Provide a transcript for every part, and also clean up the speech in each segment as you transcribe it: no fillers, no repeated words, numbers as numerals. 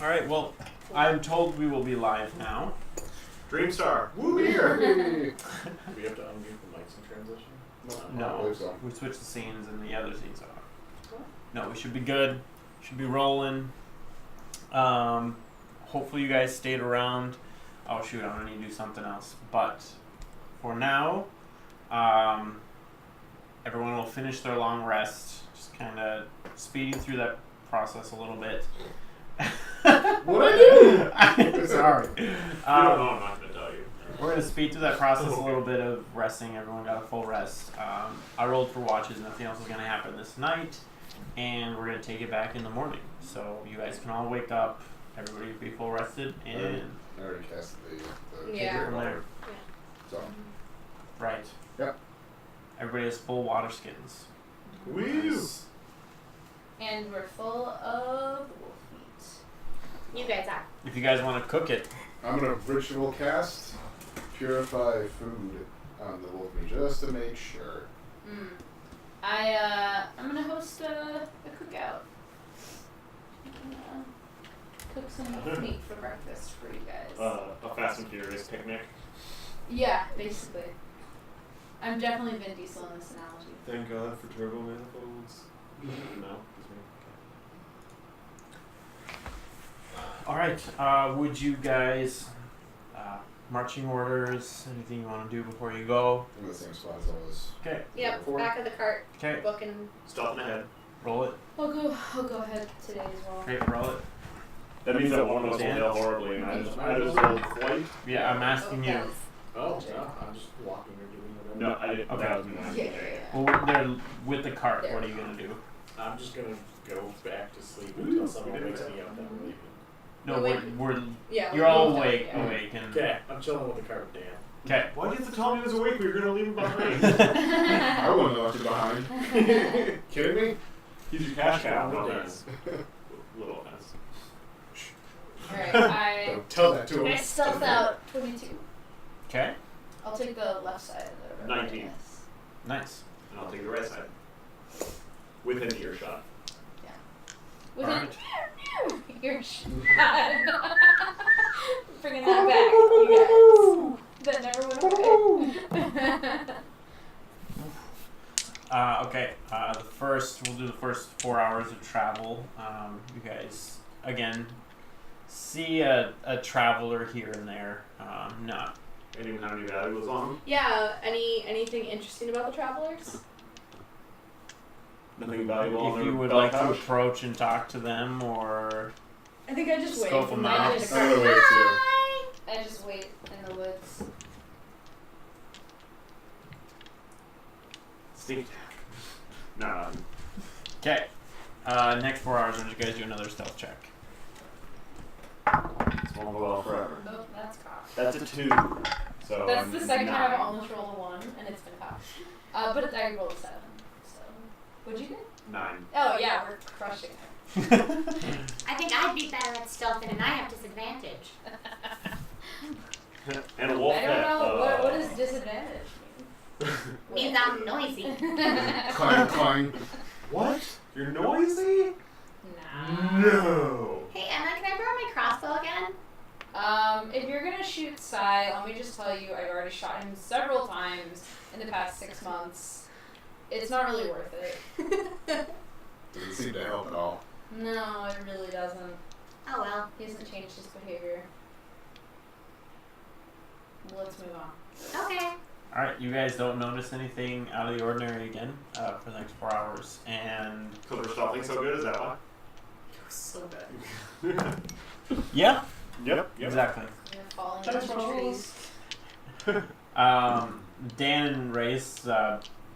All right. Well, I'm told we will be live now. Dreamstar. Woo here. Do we have to unmute the mics in transition? No. So. We switched the scenes and the other scenes are. No, we should be good. Should be rolling. Hopefully you guys stayed around. Oh shoot, I'm gonna need to do something else. But for now, everyone will finish their long rest. Just kind of speeding through that process a little bit. What I do? Sorry. You don't know, I'm not going to tell you. We're going to speed through that process a little bit of resting. Everyone got a full rest. I rolled for watches. Nothing else is going to happen this night. And we're going to take it back in the morning. So you guys can all wake up. Everybody be full rested. And I already casted the Yeah. from there. So. Right. Yep. Everybody has full water skins. Woo! And we're full of wolf meat. You guys are. If you guys want to cook it, I'm gonna ritual cast purify food on the wolf meat just to make sure. I'm gonna host a cookout. I'm gonna cook some wolf meat for breakfast for you guys. A Fast and Furious picnic. Yeah, basically. I'm definitely Vin Diesel in this analogy. Thank God for turbo manifolds. No. all right. Would you guys marching orders? Anything you want to do before you go? I'm in the same spot as I was. Okay. Yep, before. back of the cart, Okay. booking. Stealth ahead. Roll it. I'll go ahead today as well. Okay. Roll it. That means that one of us will Dan? fail horribly, and I just rolled quite. Yeah, I'm asking you. Oh, yeah. I'm just walking or doing whatever. No, I didn't. Okay. That was me. Yeah. Well, they're with the cart. What are you gonna do? I'm just gonna go back to sleep until someone wakes me up that I'm leaving. No, we're Yeah, you're all we'll awake, yeah. and Okay, I'm chilling with the cart, Dan. okay. Why do you have to tell me I was awake? We were gonna leave him behind. I wouldn't have left you behind. Kidding me? He's your cash cow. No, No thanks. thanks. Little offense. Alright, Don't tell that to I him. stealth out 22. Okay. I'll take the left side of the road. 19. I guess. Nice. And I'll take the right side. Within earshot. Within Alright. your shot. Bringing that back, you guys. That never went away. Okay. We'll do the first 4 hours of travel. You guys again see a traveler here and there. Not. Anyone have any valuables on him? Yeah, anything interesting about the travelers? Nothing valuable on If their you would belt like to pouch? approach and talk to them, or I think I just wait. Scope them out. I I'm gonna wait too. I just wait in the woods. Sneak attack. No. okay. Next 4 hours, when you guys do another stealth check. It's won't go well forever. Oh, that's cocked. That's a 2. So That's I'm the second time I've 9. almost rolled a 1, and it's been cocked. But I rolled a 7. So, what'd you get? 9. Oh yeah, we're crushing it. I think I'd be better at stealthing, and I have disadvantage. And a wolf I don't know what does disadvantage mean. Means I'm noisy. Clang, clang. What? You're noisy? Nah. No. Hey, Emma, can I borrow my crossbow again? If you're gonna shoot Sai, let me just tell you, I've already shot him several times in the past 6 months. It's not really worth it. Doesn't seem to help at all. No, it really doesn't. Oh well. He hasn't changed his behavior. Let's move on. Okay. All right. You guys don't notice anything out of the ordinary again for the next 4 hours, and Because we're stealthing so good, is that why? So bad. yeah, Yep. exactly. We're falling Dice into rolls. trees. Dan and Race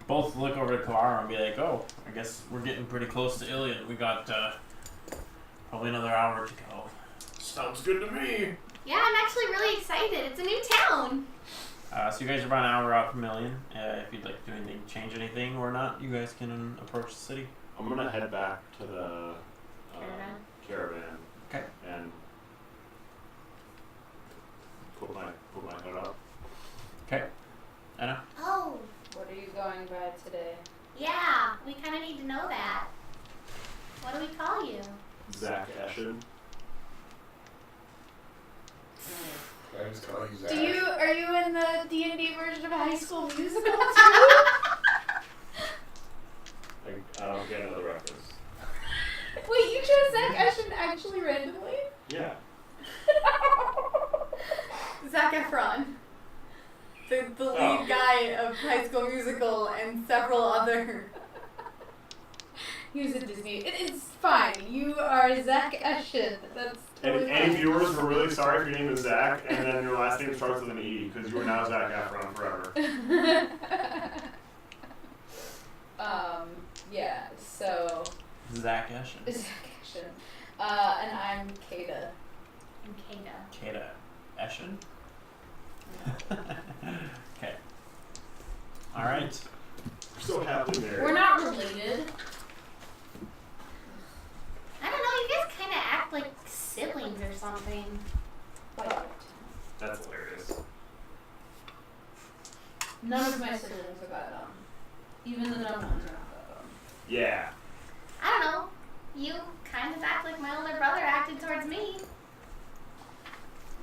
both look over to Kavara and be like, "Oh, I guess we're getting pretty close to Illian. We got probably another hour to go." Sounds good to me. Yeah, I'm actually really excited. It's a new town. So you guys are about an hour out from Illian. If you'd like to do anything, change anything or not, you guys can approach the city. I'm gonna head back to the caravan. Okay. And put my hood up. Okay. Anna? Oh, What are you going by today? yeah. We kind of need to know that. What do we call you? Zach Eshin. I just call you Zach. Are you in the D&D version of High School Musical too? I don't get another reference. Wait, you chose Zach Efron actually randomly? Yeah. Zac Efron. The lead guy of High School Musical and several other. He was in Disney. It's fine. You are Zach Efron. That's totally Any fine. viewers, we're really sorry if your name is Zach, and then your last name starts with an E, because you are now Zac Efron forever. Yeah, so Zach Eshin. Zach Efron. And I'm Kada. And Kada. Kada Eshin. Okay. All right. We're so happily married. We're not related. I don't know, you guys kind of act like siblings or something. But That's hilarious. none of my siblings are that dumb. Even the dumb ones are not that dumb. Yeah. I don't know. You kind of act like my older brother acted towards me.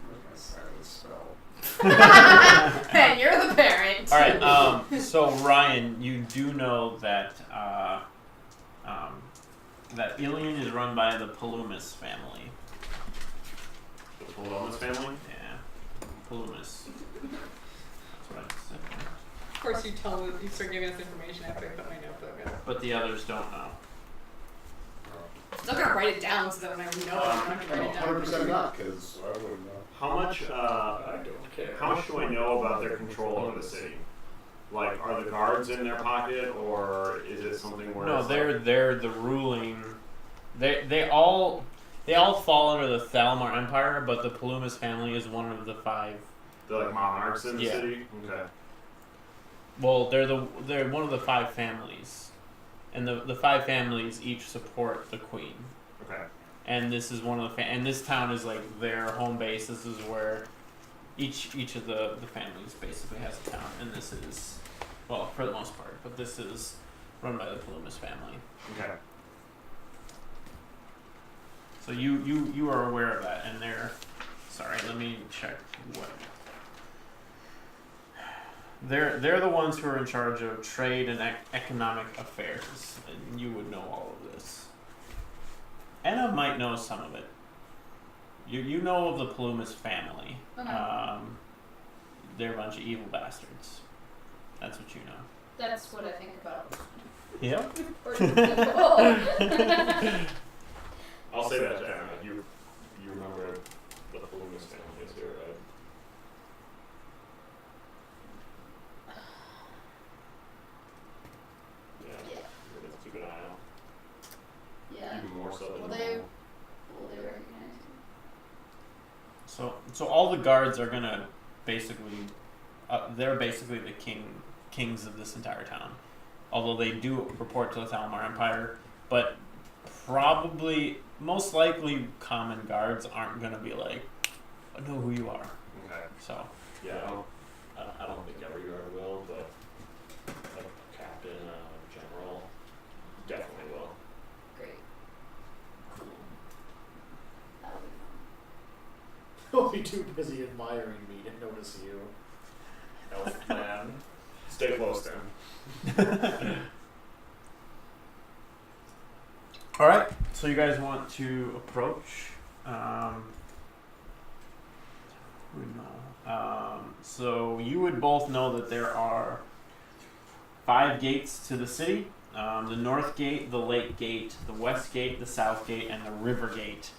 Where's my silent spell? And you're the parent. All right. So Ryan, you do know that that Illian is run by the Palumis family. The Palomas family? Yeah, Palumis. That's what I said. Of course, you start giving us information after I put my notebook up. But the others don't know. I'm not gonna write it down so that when I know it, I'm not gonna write it down. 100% not, because I wouldn't know. How much, I don't care. how much do I know about their control over the city? Like, are the guards in their pocket, or is it something where No, it's they're the ruling. They all fall under the Thalmor Empire, but the Palumis family is one of the 5. the like monarchs in the Yeah. city? Okay. Well, they're one of the 5 families, and the 5 families each support the queen. Okay. And this is one of the and this town is like their home base. This is where each of the families basically has a town, and this is, well, for the most part, but this is run by the Palumis family. Okay. So you are aware of that, and they're, sorry, let me check what. They're the ones who are in charge of trade and economic affairs, and you would know all of this. Anna might know some of it. You know of the Palumis family. Okay. They're a bunch of evil bastards. That's what you know. That's what I think about. Yep. Or people. I'll say that to Anna. You remember the Palomas family is here, right? Yeah. Yeah. You're gonna keep an eye out. Yeah. Even more so than Well, they recognize you. So all the guards are gonna basically, they're basically the kings of this entire town. Although they do report to the Thalmor Empire, but probably, most likely, common guards aren't gonna be like, I know who you are. Okay. So Yeah, I don't think every guard will, but a captain, general, definitely will. Great. Cool. That'll be fun. He'll be too busy admiring me to notice you. Elf man. Stay close to him. all right. So you guys want to approach? So you would both know that there are 5 gates to the city: the North Gate, the Lake Gate, the West Gate, the South Gate, and the River Gate.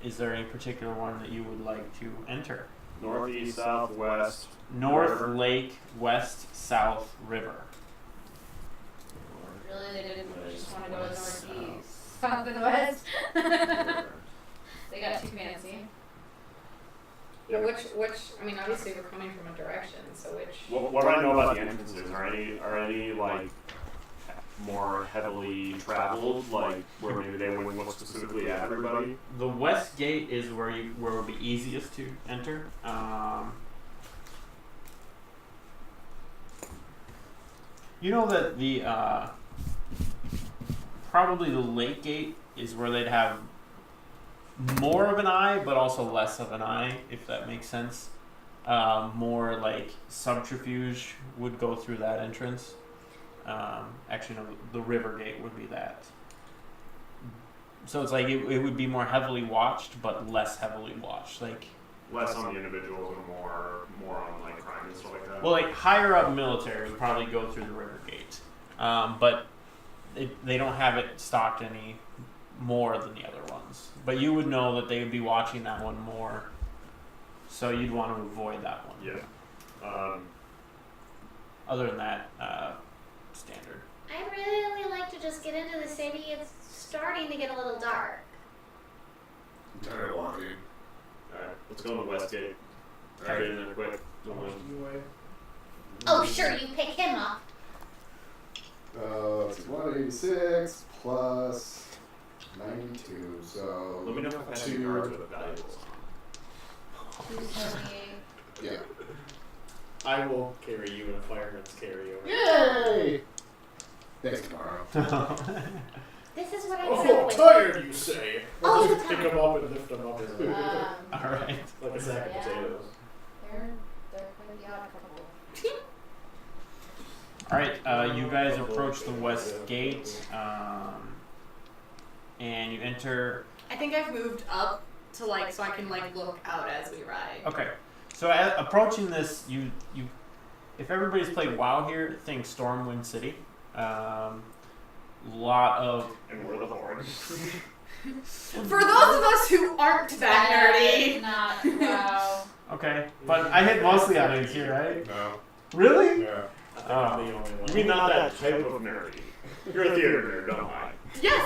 Is there any particular one that you would like to enter? Northeast, southwest. North, River. Lake, West, South, River. Really, they didn't just want to go West, northeast, south, and west. River. They got too fancy. Yeah. Which, I mean, obviously we're coming from a direction, so which. What do I know about the entrances? Are any like more heavily traveled, like where maybe they wouldn't look specifically at everybody? The West Gate is where it would be easiest to enter. You know that the probably the Lake Gate is where they'd have more of an eye, but also less of an eye, if that makes sense. More like subterfuge would go through that entrance. Actually, no, the river gate would be that. So it's like it would be more heavily watched, but less heavily watched. Like Less on the individuals and more on like crime and stuff like that. well, like higher up military would probably go through the river gate, but they don't have it stocked any more than the other ones. But you would know that they would be watching that one more, so you'd want to avoid that one. Yeah. Other than that, standard. I really like to just get into the city. It's starting to get a little dark. I'm tired of walking. Alright, let's go on the west gate. Get in there quick. Don't mind. Oh, sure, you pick him up. Let's see, 186 plus 92, so... Let me know if I have any cards with valuables on. Who's heavy? Yeah. I will carry you in a fireman's carryover. Yay! Thanks, tomorrow. This is what I Oh, said with. tired, you say? All I'll the just pick time. him up and lift him up as a, Alright. like a sack of Yeah. potatoes. They're quite the odd couple. Alright, you guys approach the west gate, and you enter. I think I've moved up to like so I can like look out as we ride. Okay, so approaching this, you if everybody's played WoW here, think Stormwind City. Lot of And we're the Horde. For those of us who aren't that nerdy. Not wow. okay, but I hit mostly on it here, right? No. Really? Yeah. I think I'm the only one. You mean not that type of nerdy? You're a theater nerd, don't lie. Yes,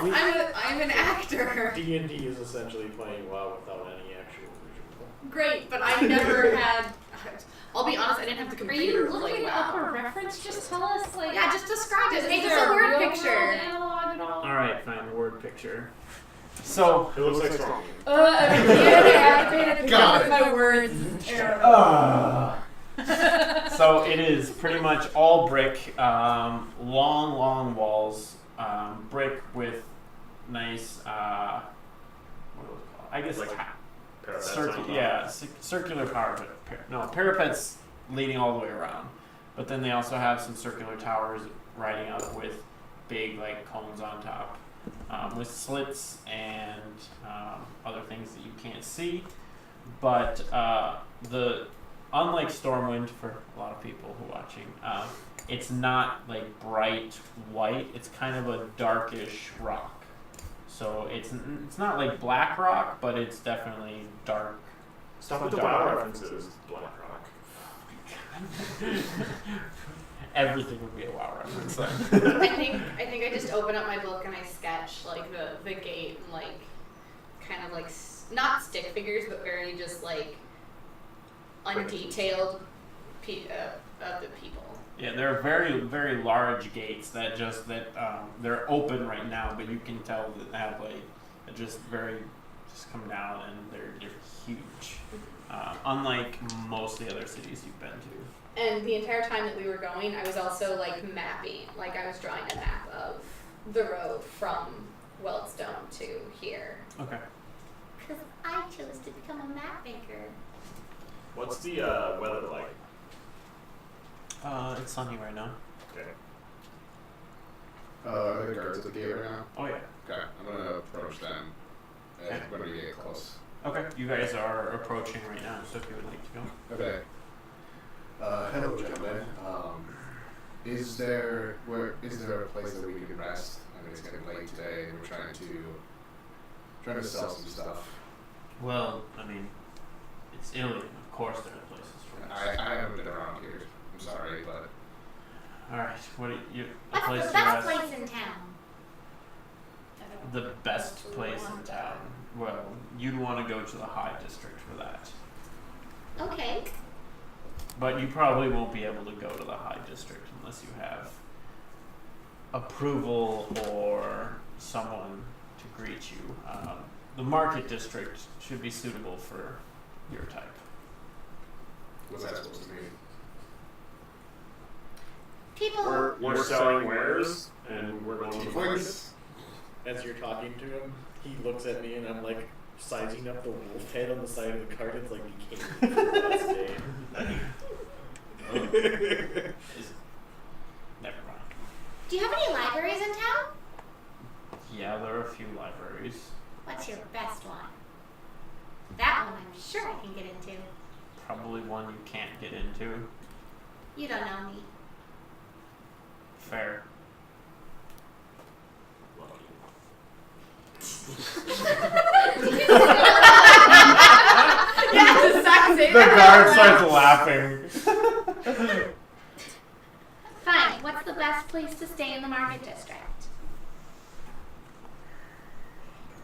I'm an actor. D&D is essentially playing WoW without any actual visual. Great, but I never had. I'll be honest, I didn't have the Are computer you to play looking up a WoW. reference? Just tell us, like. Yeah, just describe it. Is Make us there a word real picture. world analog at all? Alright, fine, word picture. So, It looks like strong. I mean, yeah, I made it Got with it. my words. so it is pretty much all brick, long walls, brick with nice, what was it called? I guess Like parapets on top. yeah, circular parapet. Parapets leading all the way around. But then they also have some circular towers riding up with big like cones on top, with slits and other things that you can't see. But unlike Stormwind, for a lot of people who are watching, it's not like bright white. It's kind of a darkish rock. So it's not like black rock, but it's definitely dark. Stop with the WoW references, Black Rock. Everything would be a WoW reference. I think I just open up my book and I sketch like the gate and like kind of like not stick figures, but very just like undetailed of the people. Yeah, there are very, very large gates that they're open right now, but you can tell that they have like just come down and they're huge. Unlike most of the other cities you've been to. And the entire time that we were going, I was also like mapping, like I was drawing a map of the road from Weldstone to here. Okay. Because I chose to become a map maker. What's the weather like? It's sunny right now. Okay. Are there guards at the gate right now? Oh yeah. Okay, I'm gonna approach them when we get close. Okay. You guys are approaching right now, so if you would like to go. Okay. Hello, gentlemen. Is there a place that we can rest? I mean, it's getting late today, and we're trying to sell some stuff. Well, I mean, it's Illian. Of course, there are places for us. I haven't been around here. I'm sorry, but All right. What do you? A What's place the to best rest? place in town? The best place in town. Well, you'd want to go to the High District for that. Okay. But you probably won't be able to go to the High District unless you have approval or someone to greet you. The Market District should be suitable for your type. what's that supposed to mean? People. We're selling wares, and we're going to the market. Tieflings? As you're talking to him, he looks at me and I'm like, sizing up the wolf head on the side of the cart. It's like became the last day. Never mind. Do you have any libraries in town? Yeah, there are a few libraries. What's your best one? That one I'm sure I can get into. Probably one you can't get into. You don't know me. Fair. Yeah, it's exactly The guard starts laughing. Fine. What's the best place to stay in the market district?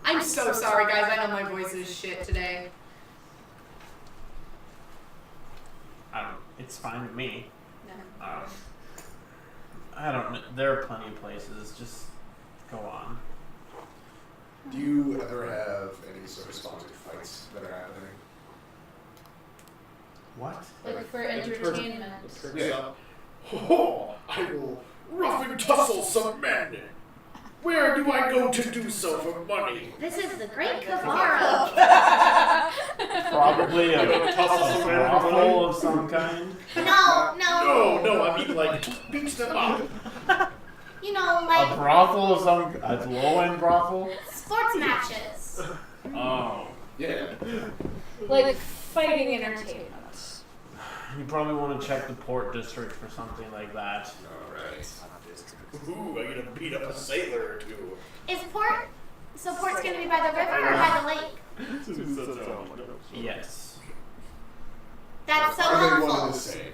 I'm so sorry, guys. I know my voice is shit today. It's fine with me. No. I don't know. There are plenty of places. Just go on. Do you ever have any sort of sponsored fights that are happening? What? Like for entertainment. Yeah. Oh, I will rough and tussle some men. Where do I go to do so for money? This is the Great Kavara. Probably a Tussle man. brothel of some kind. No. No, I mean like beat them up. You know, A like brothel of some... A low-end brothel? sports matches. Oh. Yeah. Like fighting entertainment. You probably want to check the port district for something like that. Alright. Ooh, I get to beat up a sailor or two. Is port? So port's gonna be by the river or by the lake? Yes. That's so Are they one and helpful. the same?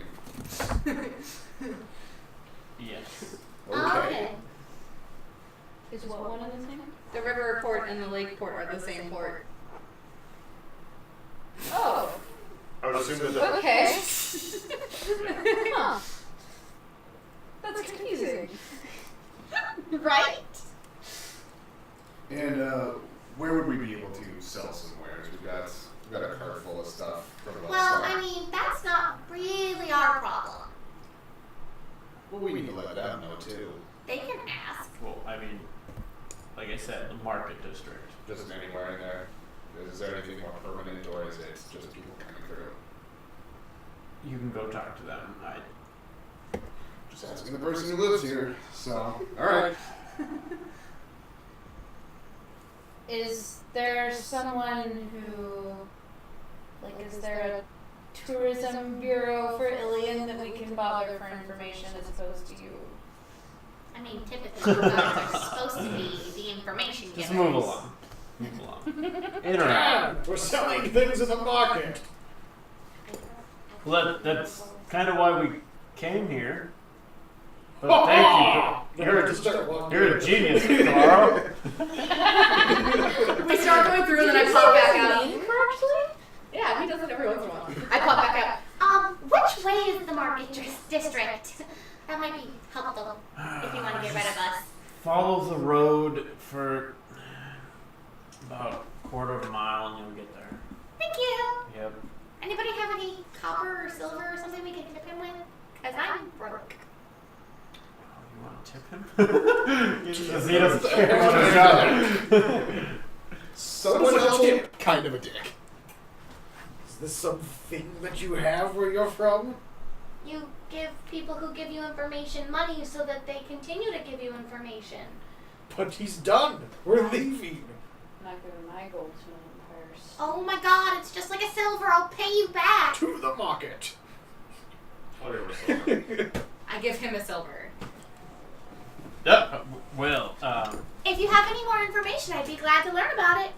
Yes. Okay. Is what one of the same? The river port and the lake port are the same port. Oh, I would assume that okay. Huh. That's confusing. Right? And where would we be able to sell some wares? We've got a cart full of stuff from the Well, I mean, that's not really our problem. Well, we need to let them know too. They can ask. Well, I mean, like I said, the market district. Just anywhere in there. Is there anything more permanent, or is it just people coming through? You can go talk to them. Just asking the person who lives here. So, alright. Is there someone who, like, is there a tourism bureau for Illian that we can bother for information as opposed to you? I mean, typically the guards are supposed to be the information givers. Just move along. Move along. Interact. We're selling things in the market. Well, that's kind of why we came here. But thank you. You're a genius, Carl. I start going through and then I pop back out. Actually? Yeah, he does it every once in a while. I pop back out. Which way is the market district? That might be helpful if you want to get rid of us. Follow the road for about a quarter of a mile and you'll get there. Thank you. Yep. Anybody have any copper or silver or something we can tip him with? Because I'm broke. You want to tip him? He doesn't care about his job. Someone else kind of a dick. Is this something that you have where you're from? You give people who give you information money so that they continue to give you information. But he's done. We're leaving. Not giving my gold to an purse. Oh my god, it's just like a silver. I'll pay you back. To the market. I give him a silver. Yep. Well, If you have any more information, I'd be glad to learn about it.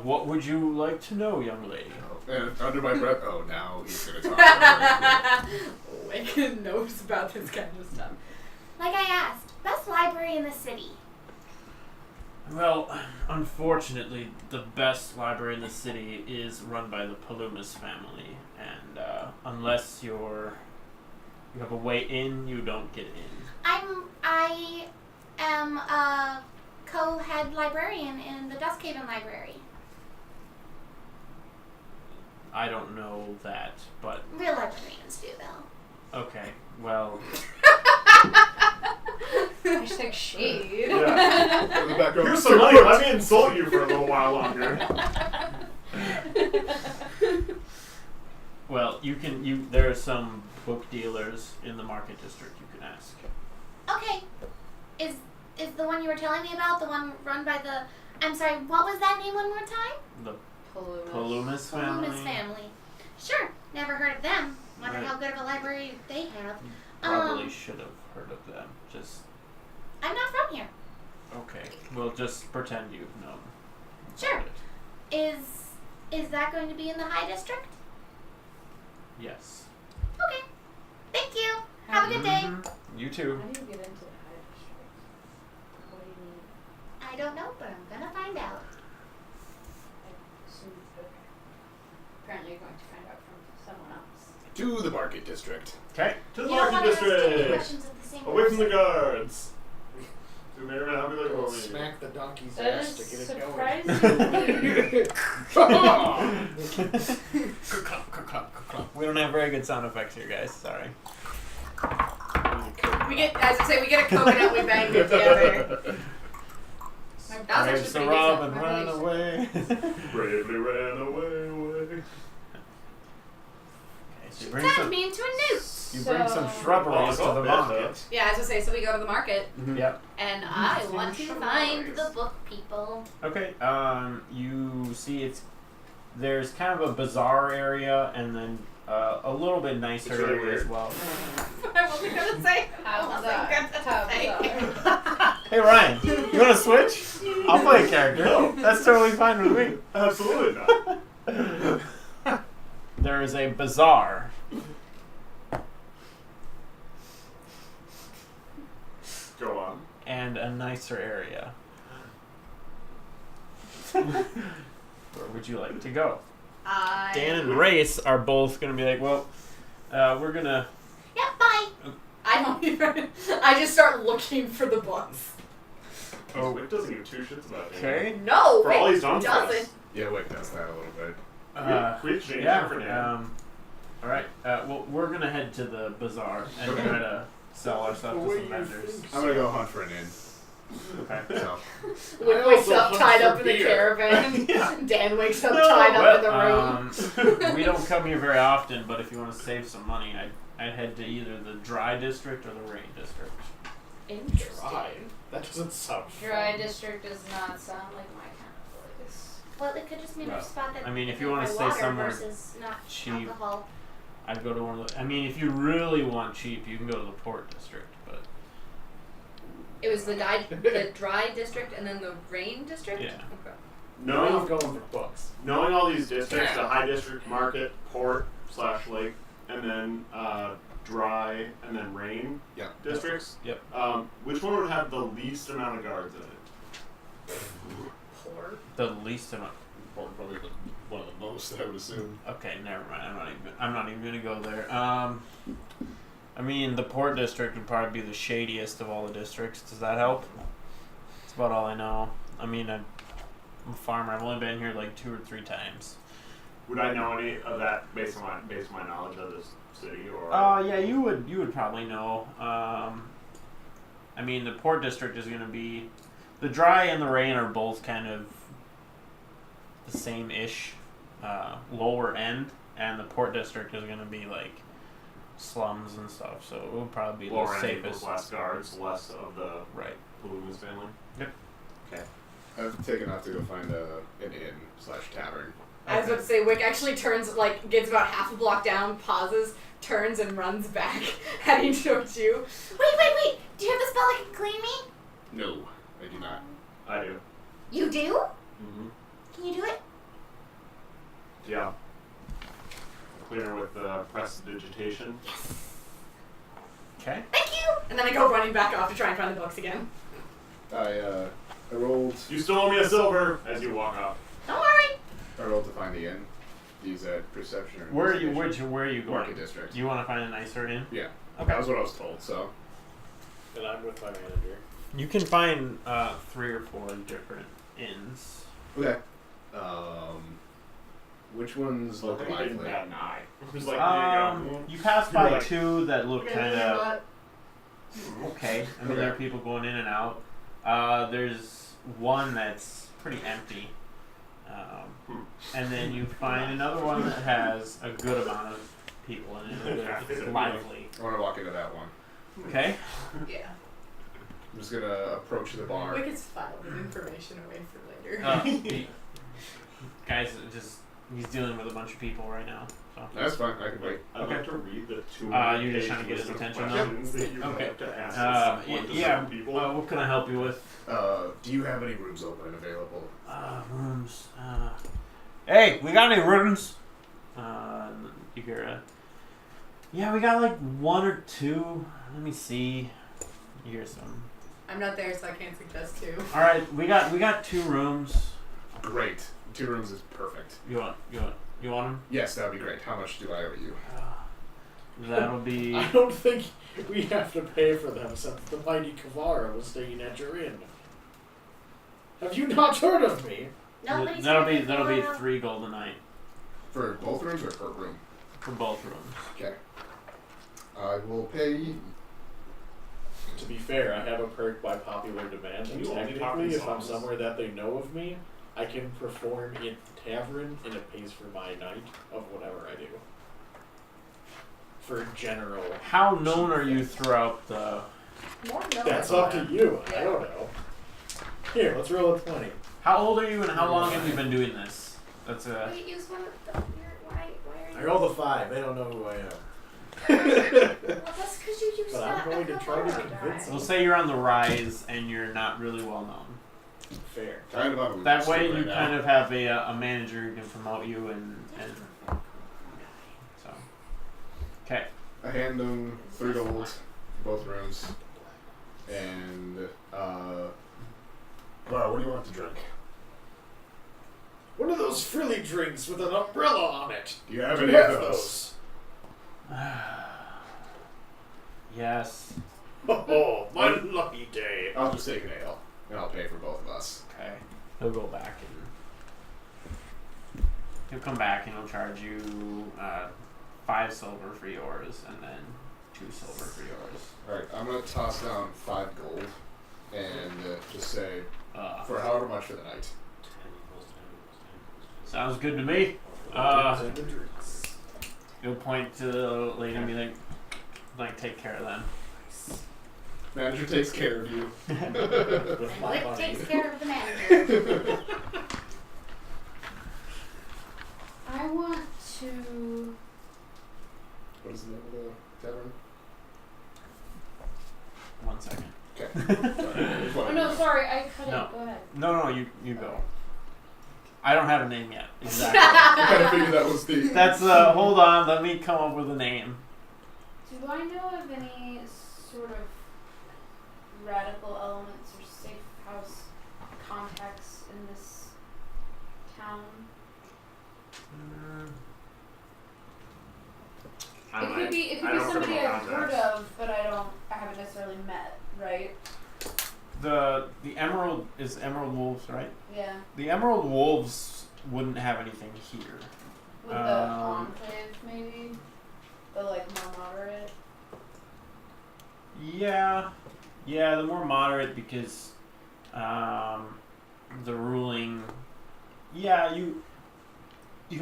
what would you like to know, young lady? And under my breath, oh, now he's gonna talk. Wick knows about this kind of stuff. Like I asked, best library in the city. Well, unfortunately, the best library in the city is run by the Palumas family, and unless you have a way in, you don't get in. I am a co-head librarian in the Duskhaven Library. I don't know that, but Real librarians do, though. okay. Well, Hashtag shade. Yeah. In the background. Here's some money. Let me insult you for a little while longer. Well, there are some book dealers in the market district you can ask. Okay. Is the one you were telling me about the one run by the? I'm sorry. What was that name one more time? The Paloomas. Palumas family. Loomis family. Sure. Never heard of them. Wonder Right. how good of a library they have. Probably should have heard of them. Just I'm not from here. okay. We'll just pretend you've known. Sure. about it. Is that going to be in the High District? Yes. Okay. Thank you. Have a good day. Mhm. You too. How do you get into the high district? What do you need? I don't know, but I'm gonna find out. I assume okay. Apparently you're going to find out from someone else. To the market district. Okay. To the You don't market want to ask too many district. questions of the same Away from the person. guards. Do they ever have me like oh, Smack the donkey's That ass is to get it surprising. We don't have very good sound effects here, guys. Sorry. We get, as I say, we get a coconut, we bang it together. My that was Raise actually the pretty Robin, decent. run away. Bravely ran away. Okay, so you bring Turned some, me into a newt. you bring some So- shrubberies to the market. Yeah, as I say, so we go to the market, Yep. And I want to find the book people. Okay. You see, there's kind of a bazaar area, and then a little bit nicer It's really area as weird. well. I wasn't gonna say. I How wasn't bizarre. gonna How say. Hey Ryan, you want to switch? I'll play a character. No. That's totally fine with me. Absolutely not. There is a bazaar. Go on. And a nicer area. Where would you like to go? Dan and Race are both going to be like, well, we're going to... Yeah, bye. I don't even. I just start looking for the books. Oh, Wick doesn't give two shits about it. Okay. No, For all it he's done for us. doesn't. Yeah, Wick does that a little bit. We exchanged Yeah. for now. All right. Well, we're going to head to the bazaar and Okay. try to sell our stuff to some vendors. I'm gonna go hunt for an inn. Okay. So Wick wakes also up hunt tied for up in the beer. caravan. Yeah. Dan wakes up No, tied up in the room. we don't come here very often, but if you want to save some money, I'd head to either the dry district or the rain district. Dry. That doesn't sound Dry fun. district does not sound like my kind of place. Well, it could just mean Well, a spot that I mean, if you you want wanna to stay water somewhere versus not cheap. alcohol. I'd go to one of the. I mean, if you really want cheap, you can go to the port district, but It was the dry district and then the rain district? yeah. Okay. Now Knowing, you're going for books. knowing all these districts, the high district, market, port / lake, and then dry, and then rain yeah. districts. Yep. Which one would have the least amount of guards in it? Poor. The least amount. Probably one of the most, I would assume. Okay, never mind. I'm not even gonna go there. I mean, the port district would probably be the shadiest of all the districts. Does that help? That's about all I know. I mean, I'm a farmer. I've only been here like 2 or 3 times. Would I know any of that based on my knowledge of this city or? Yeah, you would probably know. I mean, the port district is gonna be, the dry and the rain are both kind of the same-ish, lower end, and the port district is gonna be like slums and stuff. So it would probably be lower the end safest. equals less guards, less of the Right. Loomis family. I've taken off to go find an inn / tavern. I was about to say, Wick actually turns, like, gets about half a block down, pauses, turns, and runs back, heading towards you. Wait. Do you have the spell that can clean me? No, I do not. I do. You do? Mm-hmm. Can you do it? Yeah. Clear with prestidigitation. Okay. Thank you. And then I go running back off to try and find the books again. I rolled. You still owe me a silver as you walk off. Don't worry. I rolled to find the inn. Use that perception. Or Where are you? investigation. Where are you going? Market district. You want to find a nicer inn? Yeah. Okay. That was what I was told. So. And I'm with my manager. You can find 3 or 4 different inns. Okay. Which ones look I didn't lively? bat an eye. It was like, there you go. You pass You're by like- 2 that look kind of okay. I mean, there are people going in and out. There's one that's pretty empty. And then you find another one that has a good amount of people in it. It's lively. I want to walk into that one. Okay. Yeah. I'm just gonna approach the bar. We could file the information away for later. Guys, he's dealing with a bunch of people right now. So. That's fine. I can wait. I'd like to read the 2 You're just trying to get his attention now? that you Okay. have to ask Yeah. people. What can I help you with? Do you have any rooms open and available? Rooms. Hey, we got any rooms? You hear yeah, we got like 1 or 2. Let me see. You hear some. I'm not there, so I can't suggest two. All right, we got 2 rooms. Great. 2 rooms is perfect. You want them? Yes, that would be great. How much do I owe you? That'll be. I don't think we have to pay for them since the mighty Kavara was staying at your inn. Have you not heard of me? Nobody's That'll gonna be that'll be go out. 3 gold a night For both rooms or per room? for both rooms. Okay. I will pay. To be fair, I have a perk by popular demand, Can and you only talk technically, in if I'm songs? somewhere that they know of me, I can perform in the tavern, and it pays for my night of whatever I do. For general. How known are you throughout the? More known. That's up to you. I don't know. Here, let's roll a 20. How old are you and how long have you been doing this? That's a. Wait, use one of the. Why are I you? rolled a 5. They don't know who I am. Well, that's because you used But that. I'm going to try to Kavara convince die. We'll say you're on the rise and you're not really well known. Fair. Kind of on a That losing way, streak you right kind now. of have a manager who can promote you and so. Okay. I hand them 3 gold for both rooms. And, what do you want to drink? One of those frilly drinks with an umbrella on it. Do you have Do any you of have those? Yes. Oh, my lucky day. I'll just take an ale, and I'll pay for both of us. Okay. He'll go back and he'll come back and he'll charge you 5 silver for yours and then 2 silver for yours. Alright, I'm gonna toss down 5 gold, and just say, Uh, for however much for the night. sounds good to me. And the drinks. You'll point to the lady and be like, take care of them. Manager takes care of you. With my Lick money. takes care of the manager. I want to. What is the name of the tavern? 1 second. Okay. Oh no, sorry, I cut No. it. Go ahead. No, you go. I don't have a name yet. Exactly. I kind of figured that was the. That's hold on, let me come up with a name. Do I know of any sort of radical elements or safe house contacts in this town? It could be somebody I've heard of, but I haven't necessarily met, right? The Emerald is Emerald Wolves, right? Yeah. The Emerald Wolves wouldn't have anything here. With the enclave, maybe? The, like, more moderate? Yeah, the more moderate because the ruling. Yeah, you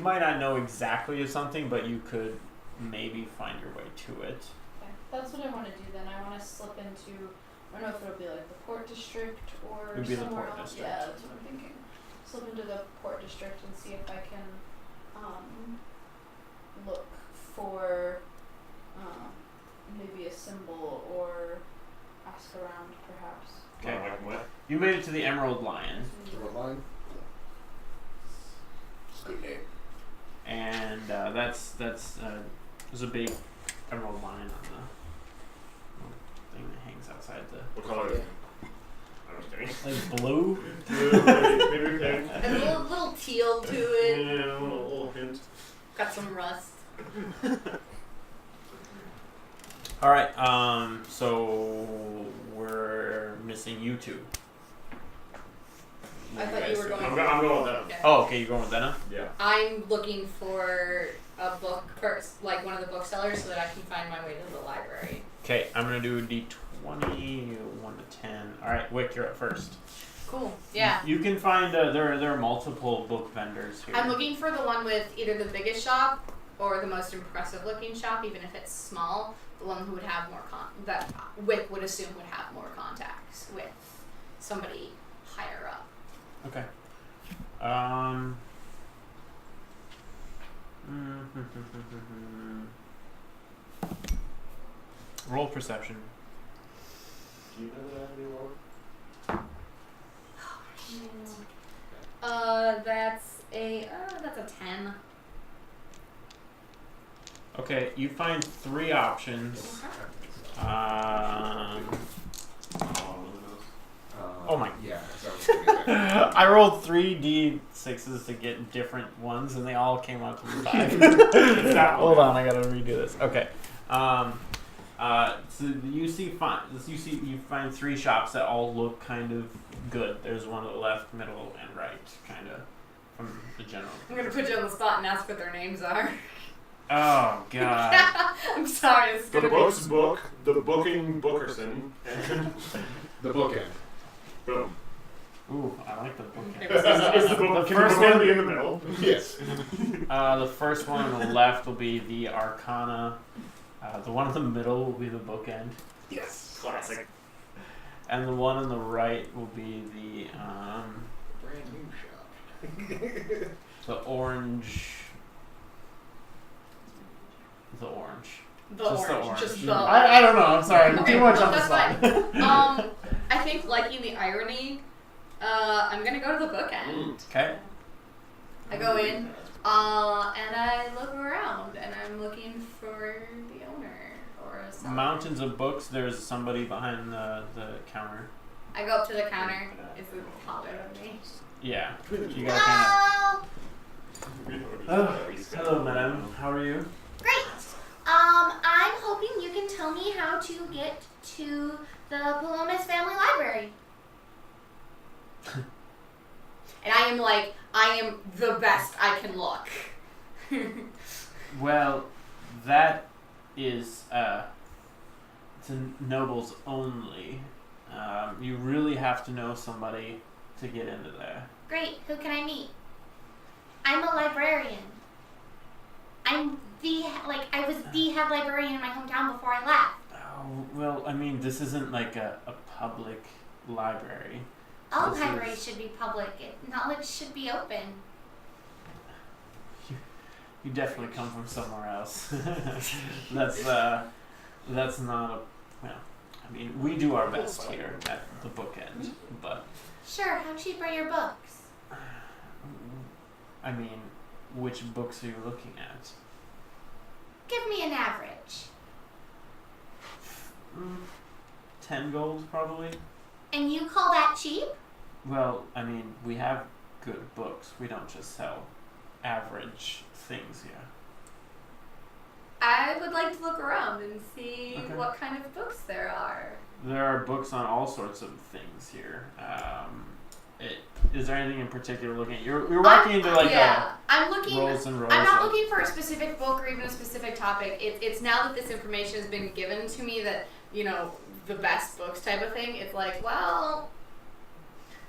might not know exactly of something, but you could maybe find your way to it. Okay. That's what I want to do then. I want to slip into, I don't know if it'll be like the Port District or It'd be the somewhere Port else. District. Yeah, that's what I'm thinking. Slip into the Port District and see if I can look for maybe a symbol or ask around perhaps. Okay. What? You made it to the Emerald Lion, What line? It's a good name. and that's there's a big emerald lion on the thing that hangs outside the. What color is it? I'm just kidding. Like blue. Maybe pink. And a little teal to it. Yeah, a little hint. Got some rust. All right. So we're missing you two. I thought you were going. I'm going with them. Yeah. Oh, okay. You're going with Denna. Yeah. I'm looking for a book, or like one of the booksellers, so that I can find my way to the library. Okay, I'm gonna do a D20. 20, 1 to 10. All right, Wick, you're up first. Cool. Yeah. You can find there are multiple book vendors here. I'm looking for the one with either the biggest shop or the most impressive looking shop, even if it's small. The one who would have more that Wick would assume would have more contacts with somebody higher up. Okay. Roll perception. Do you know that anymore? That's a 10. Okay, you find 3 options. Oh my. Yeah. So I rolled 3d6s to get different ones, and they all came out to be 5. Hold on, I gotta redo this. Okay. So you find 3 shops that all look kind of good. There's one to the left, middle, and right, kind of from the general. I'm gonna put you on the spot and ask what their names are. Oh God. I'm sorry. It's The gonna book's book, the booking Bookerson, and the bookend. boom. Ooh, I like the book. Is the book first one one- be in the middle? Yes. The first one on the left will be the Arcana. The one in the middle will be the bookend, Yes. Classic. and the one on the right will be the Brand new shop. the orange. The orange. Just the I don't know. I'm sorry. Okay, Too much no, on the that's spot. I think liking the irony, I'm gonna go to the bookend. Okay. I go in, and I look around, and I'm looking for the owner or a seller. Mountains of books. There's somebody behind the counter. I go up to the counter. Is it taller than me? Yeah. You gotta kind Hello. of. Hello, madam. How are you? Great. I'm hoping you can tell me how to get to the Palomas Family Library. And I am the best I can look. Well, that is to nobles only. You really have to know somebody to get into there. Great. Who can I meet? I'm a librarian. I was the head librarian in my hometown before I left. Oh, well, I mean, this isn't like a public library. All This libraries is- should be public. Knowledge should be open. You definitely come from somewhere else. That's not a, well, I mean, we do our best here at the bookend, but Sure. How cheap are your books? I mean, which books are you looking at? Give me an average. 10 gold, probably. And you call that cheap? Well, I mean, we have good books. We don't just sell average things here. I would like to look around and see Okay. what kind of books there are. There are books on all sorts of things here. Is there anything in particular looking at? You're walking into like I'm a looking. rolls and rolls. I'm not of- looking for a specific book or even a specific topic. It's now that this information has been given to me that, you know, the best books type of thing. It's like, well,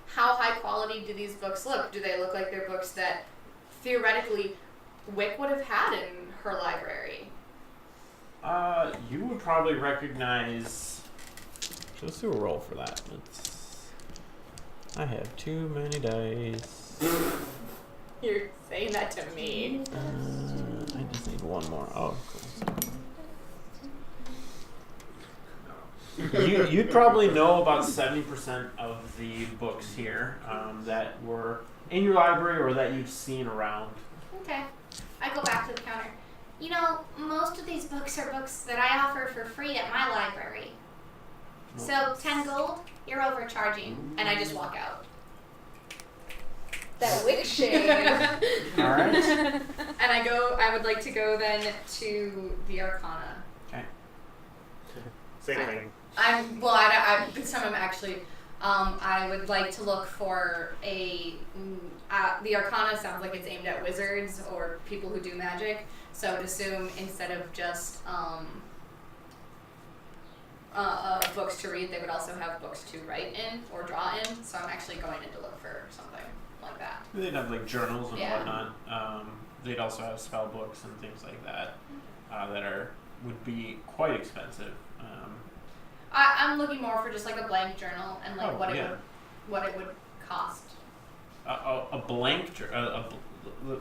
how high quality do these books look? Do they look like they're books that theoretically Wick would have had in her library? You would probably recognize. Let's do a roll for that. I have too many dice. You're saying that to me. I just need one more. Oh, cool. You'd probably know about 70% of the books here that were in your library or that you've seen around. Okay. I go back to the counter. You know, most of these books are books that I offer for free at my library. So 10 gold, you're overcharging. And I just walk out. That Wick shade. All right. And I would like to go then to the Arcana. Same thing. This time I'm actually, I would like to look for the Arcana sounds like it's aimed at wizards or people who do magic. So I would assume instead of just, books to read, they would also have books to write in or draw in. So I'm actually going in to look for something like that. They'd have like journals and Yeah. whatnot. They'd also have spell books and things like that that would be quite expensive. I'm looking more for just like a blank journal and like Oh, what yeah. it would cost. A blank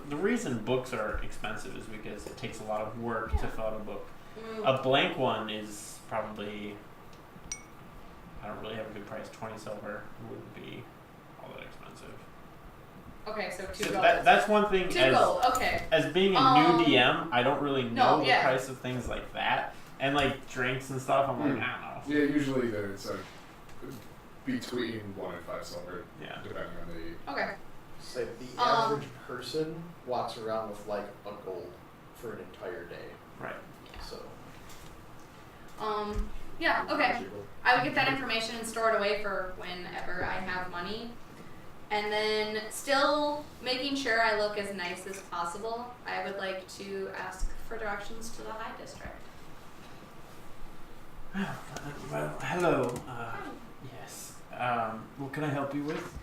the reason books are expensive is because it takes a lot of work to fill out a book. A blank one is probably, I don't really have a good price. 20 silver wouldn't be all that expensive. Okay, so 2 So gold. that's one thing. 2 as gold. Okay. as being a new DM, I don't really know the yeah. price of things like that, and like drinks and stuff. I'm like, I don't know. Yeah, usually it's like between 1 and 5 silver, Yeah. depending on the. Okay. So the average person walks around with like a gold for an entire day. Right. So. Yeah. Okay. I would get that information and store it away for whenever I have money. And then, still making sure I look as nice as possible, I would like to ask for directions to the High District. Well, hello. Yes. What can I help you with?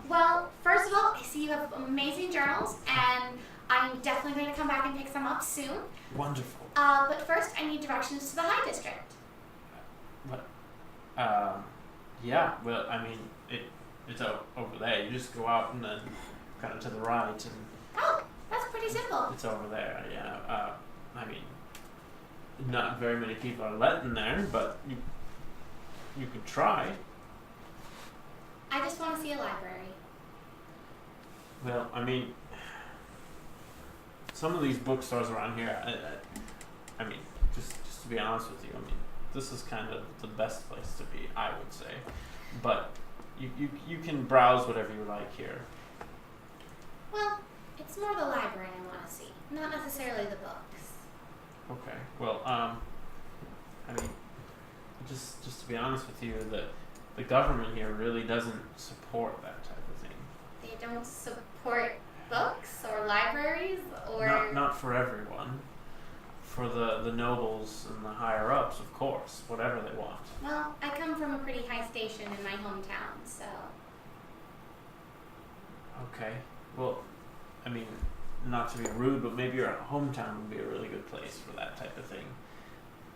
Well, first of all, I see you have amazing journals, and I'm definitely going to come back and pick some up soon. Wonderful. But first, I need directions to the High District. What? Yeah. Well, I mean, it's over there. You just go out and then kind of to the right, and Oh, that's pretty simple. it's over there. Yeah. I mean, not very many people are let in there, but you could try. I just want to see a library. Well, I mean, some of these bookstores around here, I mean, just to be honest with you, I mean, this is kind of the best place to be, I would say. But you can browse whatever you like here. Well, it's more the library I want to see, not necessarily the books. Okay. Well, I mean, just to be honest with you, the government here really doesn't support that type of thing. They don't support books or libraries or... Not for everyone. For the nobles and the higher ups, of course, whatever they want. Well, I come from a pretty high station in my hometown, so... Okay. Well, I mean, not to be rude, but maybe your hometown would be a really good place for that type of thing.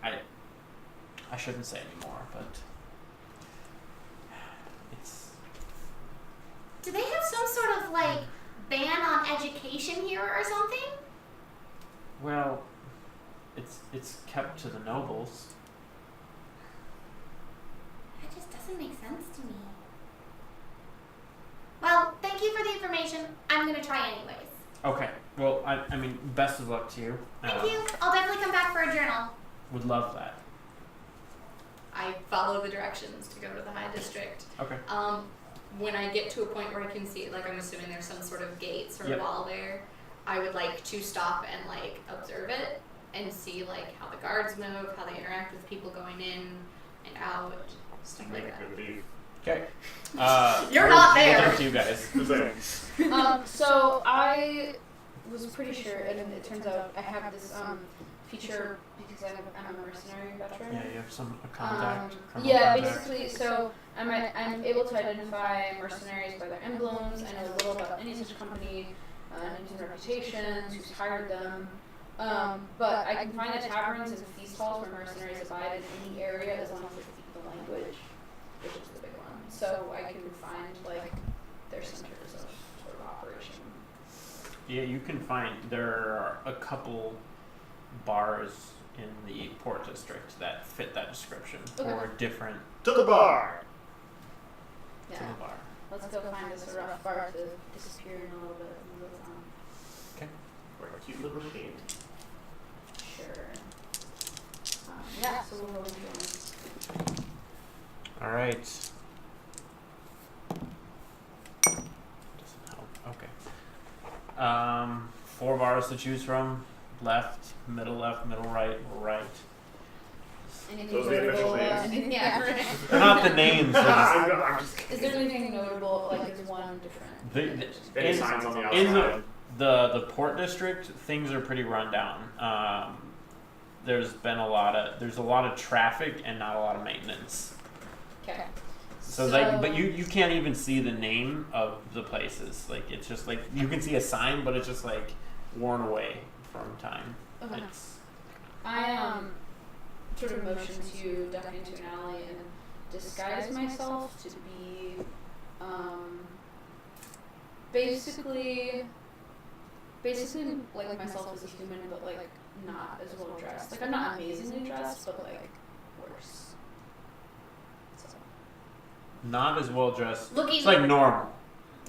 I shouldn't say anymore, but it's... Do they have some sort of, like, ban on education here or something? Well, it's kept to the nobles. That just doesn't make sense to me. Well, thank you for the information. I'm gonna try anyways. Okay. Well, I mean, best of luck to you. Thank you. I'll definitely come back for a journal. Would love that. I follow the directions to go to the High District. Okay. When I get to a point where I can see, like, I'm assuming there's some sort of gates or Yep. wall there, I would like to stop and, like, observe it and see, like, how the guards move, how they interact with people going in and out, stuff like that. Okay. You're not we'll there. talk to you guys. So I was pretty sure, and it turns out I have this feature because I'm a mercenary veteran. Yeah, you have a contact. criminal Yeah, contact. basically, so I'm able to identify mercenaries by their emblems. I know a little about any such company, names and reputations, who's hired them. But I can find the taverns and feast halls where mercenaries abide in any area as long as they speak the language, which is the big one. So I can find like their centers of sort of operation. Yeah, you can find there are a couple bars in the port district that fit that description or different To the bar! Yeah. to the bar. Let's go find us a rough bar to disappear in a little bit and move on. Or a cute little machine. Sure. Yeah, so we'll roll influence. All right. Doesn't help. Okay. 4 bars to choose from. Left, middle, right, right. Anything Those are the official notable, names. yeah. They're not the names. They're just I'm just Is there anything notable, like is one different? any in, signs on the in outside. the port district, things are pretty run down. there's a lot of traffic and not a lot of maintenance. Okay. So like, but you can't even see the name of the places. Like it's just like you can see a sign, but it's just like worn away from time. Okay. It's I sort of motion to duck into an alley and disguise myself to be basically like myself as a human, but like not as well dressed. Like I'm not amazingly dressed, but like worse. So. not as well dressed. Looking It's like normal,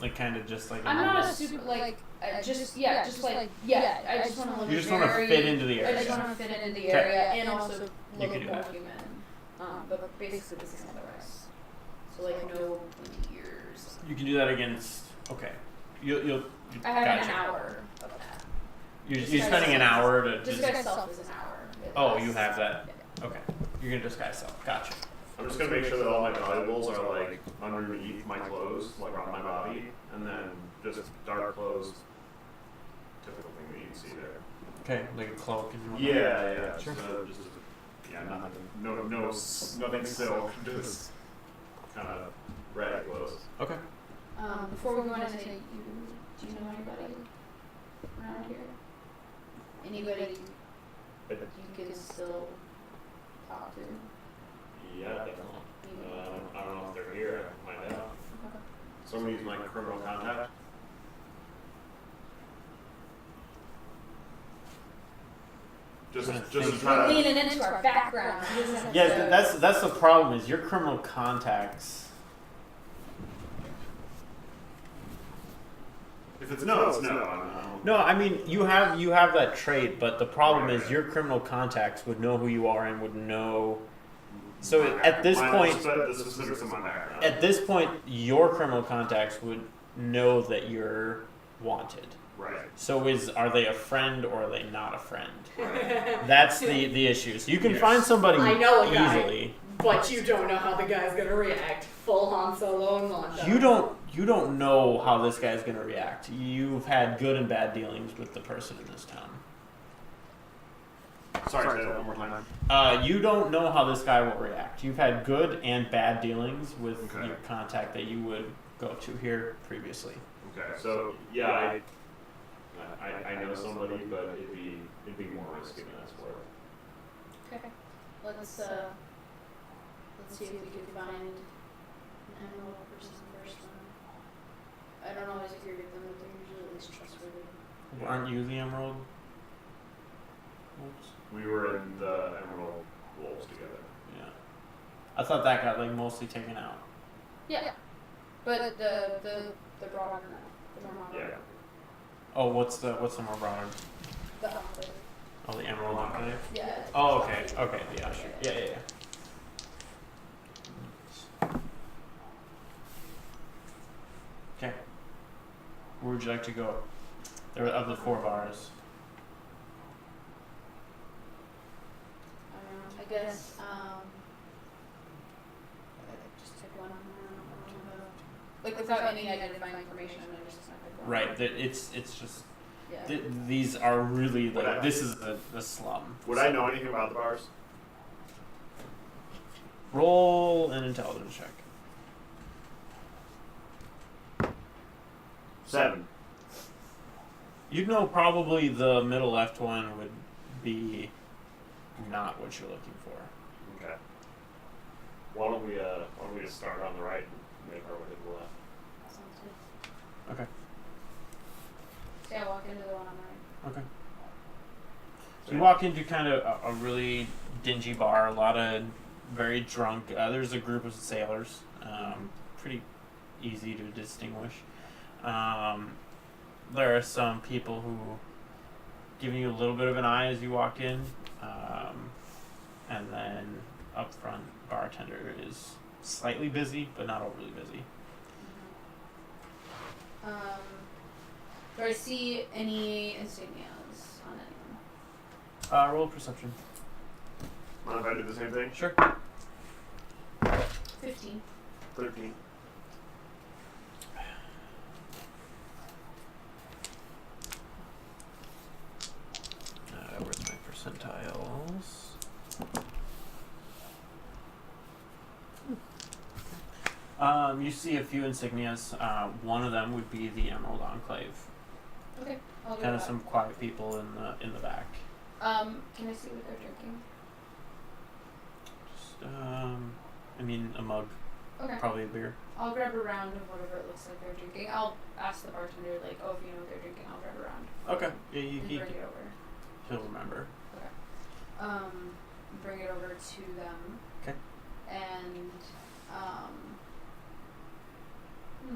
like kind of just like. I'm not a super like. I just want to look. You just want to fit into the I area. just want to fit into the area and also You look can do more that. human. But basically the same otherwise. So like no ears. You can do that against. Okay, you'll. I have gotcha. an hour of that. You're spending an hour to just. Disguise self is an hour. Oh, you have that. Okay, you're gonna disguise self. Gotcha. I'm just gonna make sure that all my valuables are like underneath my clothes, like on my body, and then just dark clothes. Typical thing that you can see there. Okay, like a cloak and whatnot. Yeah. Sure. Nothing silk, just kind of red clothes. Okay. Before we go on to say, do you know anybody around here? Anybody you can still talk to? Yeah, definitely. I don't know if they're here. I can find out. Someone use my criminal contact. Just to try to. Leaning into our background. Yeah, that's the problem. Is your criminal contacts. If it's no, it's no. No, I mean you have that trait, but the problem is your criminal contacts would know who you are and would know. So at this point, your criminal contacts would know that you're wanted. Right. So are they a friend or are they not a friend? Right. That's the issue. So you can Yes. find somebody I know a guy. easily. But you don't know how the guy's gonna react. Full Han Solo and Mondo. You don't know how this guy's gonna react. You've had good and bad dealings with the person in this town. Sorry, say that one more time. You don't know how this guy will react. You've had good and bad dealings with Okay. your contact that you would go to here previously. Okay, so yeah, I know somebody, but it'd be more risky than that's worth. Okay. Let's see if we can find an emerald person first. I don't always agree with them, but they're usually at least trustworthy. Aren't you the Emerald? Wolves? We were in the Emerald Wolves together. Yeah. I thought that got like mostly taken out. Yeah. But the broader one, the more modern. Yeah. Oh, what's the more broader? The enclave. Oh, the Emerald Enclave. Yeah. Oh, okay. Okay. Yeah. Sure. Yeah. Okay. Where would you like to go? There are of the 4 bars. I guess just pick one. Like without any identifying information, I just pick one. Right. It's just Yeah. these are really Would like I- this is a slum. Would I know anything about the bars? Roll an intelligence check. 7. You'd know probably the middle left one would be not what you're looking for. Okay. Why don't we just start on the right and make our way to the left? Sounds good. Okay. So I walk into the one on the right. Okay. So you walk into kind of a really dingy bar, a lot of very drunk. There's a group of sailors, pretty easy to distinguish. There are some people who giving you a little bit of an eye as you walk in, and then up front, bartender is slightly busy, but not overly busy. Do I see any insignias on anyone? Roll perception. Mind if I do the same thing? Sure. 15. 13. Where's my percentiles? You see a few insignias. One of them would be the Emerald Enclave. Okay, I'll go Kind of with that. some quiet people in the back. Can I see what they're drinking? Just, I mean, a mug, Okay. probably a beer. I'll grab a round of whatever it looks like they're drinking. I'll ask the bartender, like, oh, if you know what they're drinking, I'll grab a round. Okay. Yeah, And bring it over. he'll remember. Bring it over to them. Okay. And, I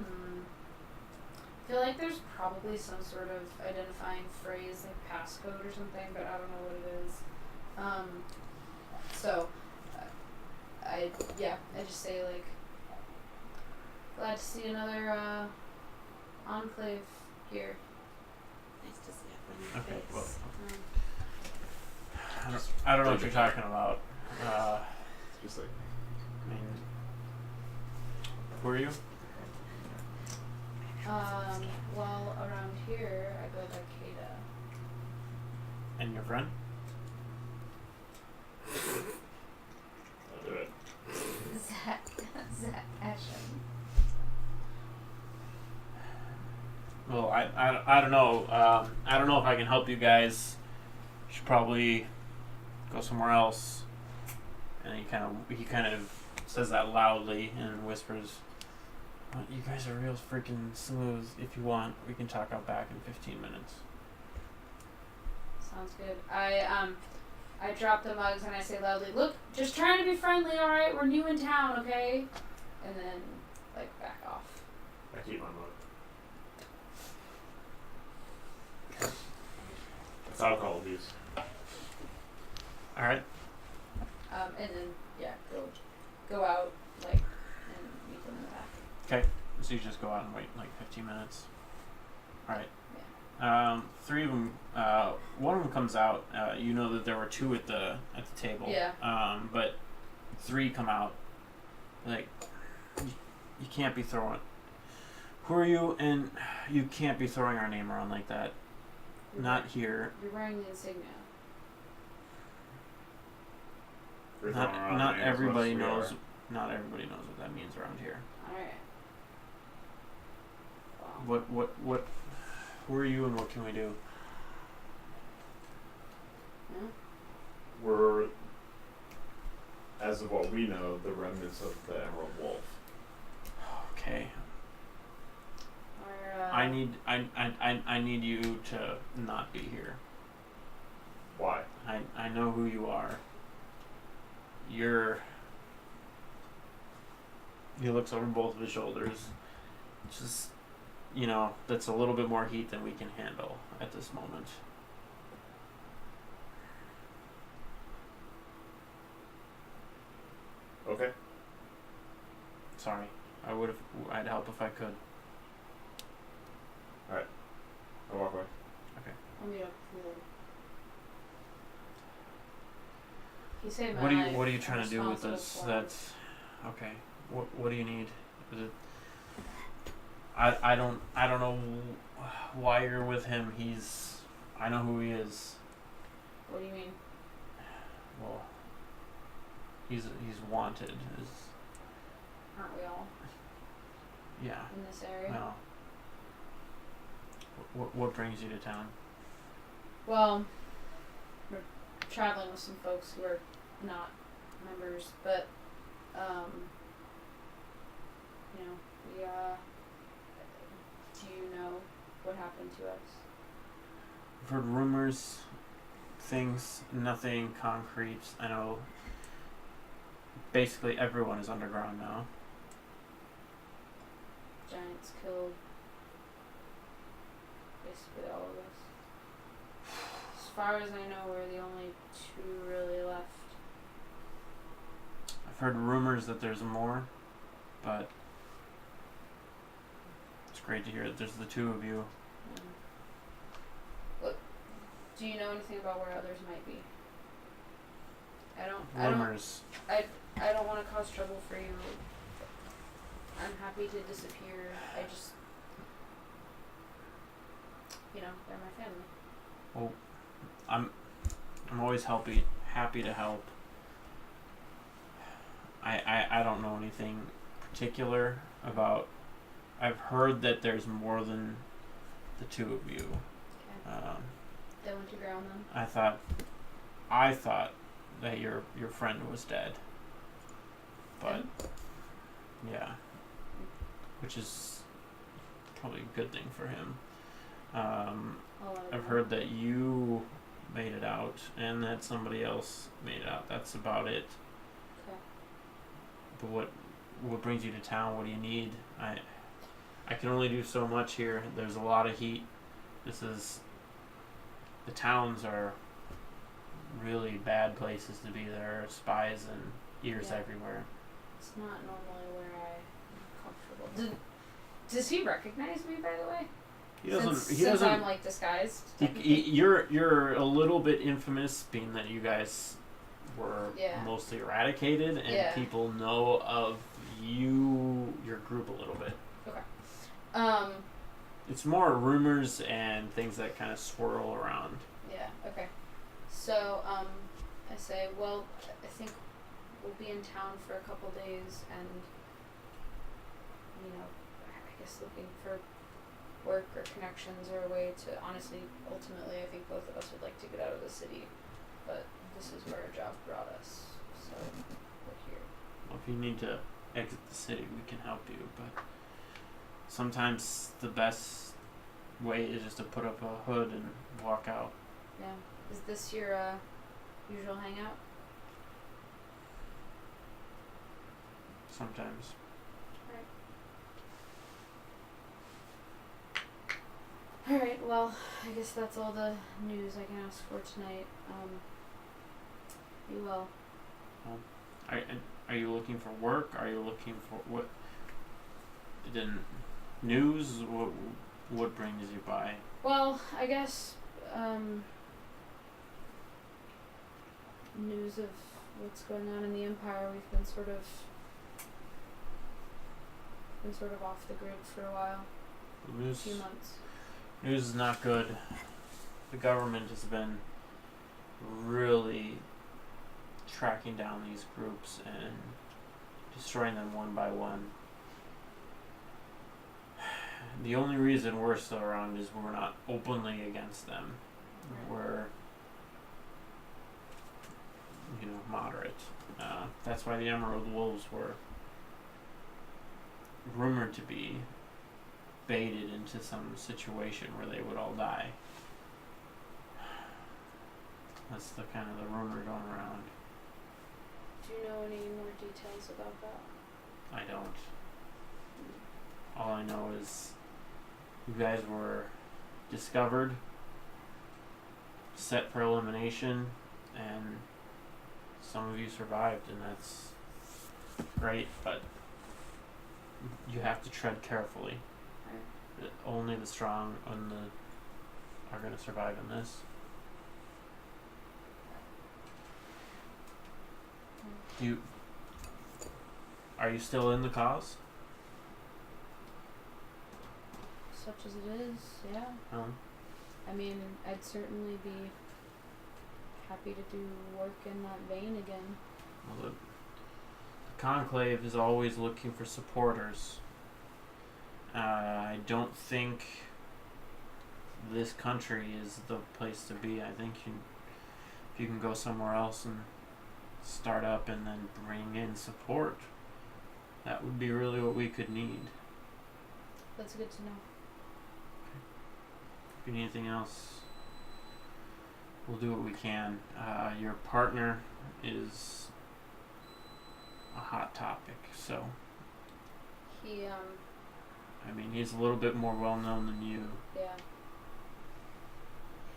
feel like there's probably some sort of identifying phrase, like passcode or something, but I don't know what it is. I just say, like, glad to see another, enclave here. Nice to see everyone. Okay. Well, Um, I don't know what you're talking about. Just like, I mean, who are you? well, around here, I go by Kata. And your friend? I'll do it. Zach Asham. Well, I don't know. I don't know if I can help you guys. Should probably go somewhere else. And he kind of says that loudly and whispers, well, you guys are real freaking smooth. If you want, we can talk out back in 15 minutes. Sounds good. I drop the mugs and I say loudly, look, just trying to be friendly, alright? We're new in town, okay? And then, like, back off. I keep my mug. It's alcohol abuse. All right. And then, yeah, go out, like, and meet them in the back. Okay. So you just go out and wait like 15 minutes. All right. Three of them. One of them comes out. You know that there were two at the table. Yeah. But three come out. Like, you can't be throwing. Who are you? And you can't be throwing our name around like that. Not here. You're wearing the insignia. We're throwing around Not names, everybody most we knows. are. Not everybody knows what that means around here. Alright. Well, What? Who are you and what can we do? hmm? We're, as of what we know, the remnants of the Emerald Wolf. Okay. We're, I need you to not be here. Why? I know who you are. He looks over both of his shoulders. Just, that's a little bit more heat than we can handle at this moment. Okay. Sorry. I'd help if I could. I'll walk away. I'll meet up with you. You say my What life, are you trying to do with responsible this? for it. That's okay. What do you need? Is it? I don't know why you're with him. I know who he is. What do you mean? Well, he's wanted. Aren't we all Yeah. in this area? Well, what brings you to town? Well, we're traveling with some folks who are not members, but we do you know what happened to us? I've heard rumors, things, nothing concrete. I know basically everyone is underground now. Giants killed basically all of us. As far as I know, we're the only two really left. I've heard rumors that there's more, but it's great to hear that there's the two of you. Look, do you know anything about where others might be? Rumors. I don't want to cause trouble for you. I'm happy to disappear. I just, they're my family. Well, I'm always happy to help. I don't know anything particular. about. I've heard that there's more than the two of you. Okay. They went to ground then. I thought that your friend was dead, but yeah, which is probably a good thing for him. I've heard that you made it out and that somebody else made it out. That's about it. Okay. But what brings you to town? What do you need? I can only do so much here. There's a lot of heat. The towns are really bad places to be. There are spies and ears everywhere. It's not normally where I'm comfortable. Does he recognize me, by the way? He doesn't. Since I'm like disguised. You're a little bit infamous, being that you guys were mostly eradicated, and people know of your group a little bit. Okay. It's more rumors and things that kind of swirl around. Yeah. Okay. So I say, well, I think we'll be in town for a couple days, and I guess looking for work or connections or a way to, honestly, ultimately, I think both of us would like to get out of the city, but this is where our job brought us, so we're here. Well, if you need to exit the city, we can help you, but sometimes the best way is just to put up a hood and walk out. Yeah. Is this your usual hangout? Sometimes. Alright, well, I guess that's all the news I can ask for tonight. Be well. Are you looking for work? Are you looking for what? News? What brings you by? Well, I guess news of what's going on in the Empire. We've been sort of off the grid for a while. A few months. News is not good. The government has been really tracking down these groups and destroying them one by one. The only reason we're still around is we're not openly against them. We're, moderate. That's why the Emerald Wolves were rumored to be baited into some situation where they would all die. That's the kind of the rumor going around. Do you know any more details about that? I don't. All I know is you guys were discovered, set for elimination, and some of you survived, and that's great, but you have to tread carefully. Only the strong are going to survive in this. Are you still in the cause? Such as it is, yeah. I mean, I'd certainly be happy to do work in that vein again. Well, the Conclave is always looking for supporters. I don't think this country is the place to be. I think if you can go somewhere else and start up and then bring in support, that would be really what we could need. That's good to know. If you need anything else, we'll do what we can. Your partner is a hot topic, so he's a little bit more well known than you. Yeah.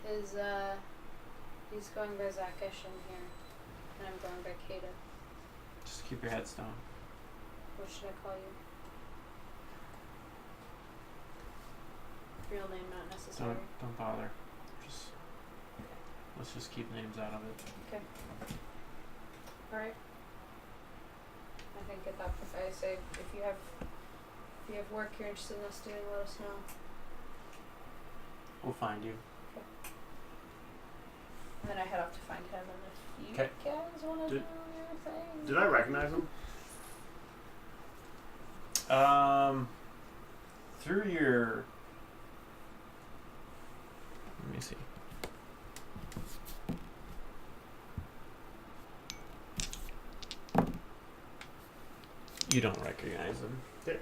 He's going by Zakish in here, and I'm going by Kata. Just keep your heads down. What should I call you? Real name not necessary. Don't bother. Let's just keep names out of it. Okay. Alright. I think at that point I say if you have work you're interested in us doing, let us know. We'll find you. Okay. And then I head off to find him, and if you 'Kay. guys want to do your thing. Did I recognize him? Through your... Let me see. You don't recognize him. Okay.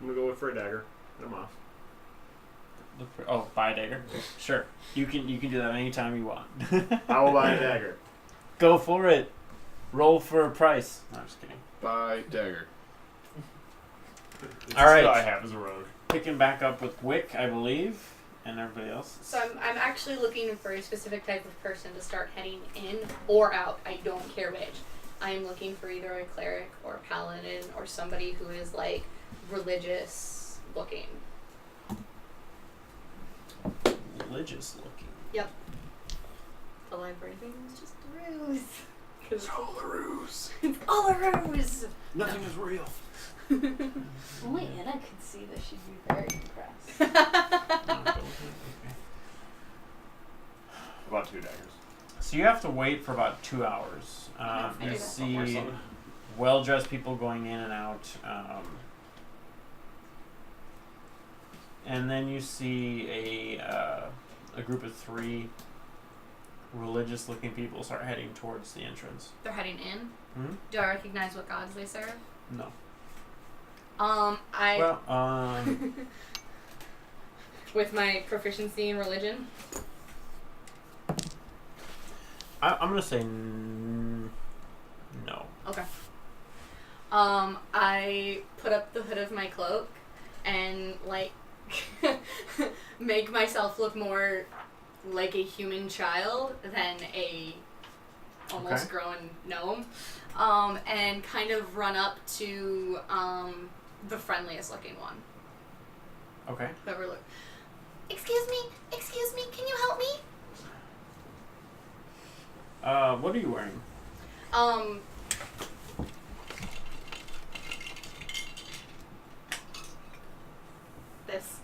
I'm gonna go for a dagger. I'm off. Look for, oh, buy a dagger? Sure. You can do that anytime you want. I will buy a dagger. Go for it. Roll for a price. No, I'm just kidding. Buy dagger. It's All a right. skill I have as a rogue. Picking back up with Wick, I believe, and everybody else. So I'm actually looking for a specific type of person to start heading in or out. I don't care which. I am looking for either a cleric or a paladin or somebody who is like religious looking. Religious looking. Yep. The library thing was just a ruse. It's all a ruse. It's all a ruse. Nothing is real. Only Anna could see this. She'd be very impressed. About 2 daggers. So you have to wait for about 2 hours. I You do. see well-dressed people going in and out. And then you see a group of 3 religious-looking people start heading towards the entrance. They're heading in. Hmm? Do I recognize what gods they serve? No. With my proficiency in religion. I'm gonna say no. Okay. I put up the hood of my cloak and like make myself look more like a human child than a almost grown gnome. And kind of run up to the friendliest looking one. Okay. Whoever look. Excuse me, can you help me? What are you wearing? This.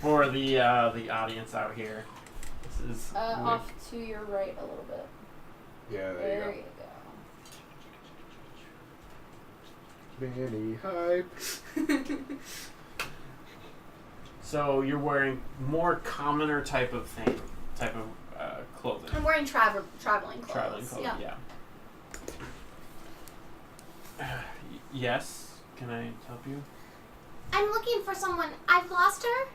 For the audience out here, this is Off to your right a little bit. Yeah, There you go. Benny hype. So you're wearing more commoner type of clothing. I'm wearing traveling clothes. Traveling clothing, Yeah. Yes. Can I help you? I'm looking for someone. I've lost her.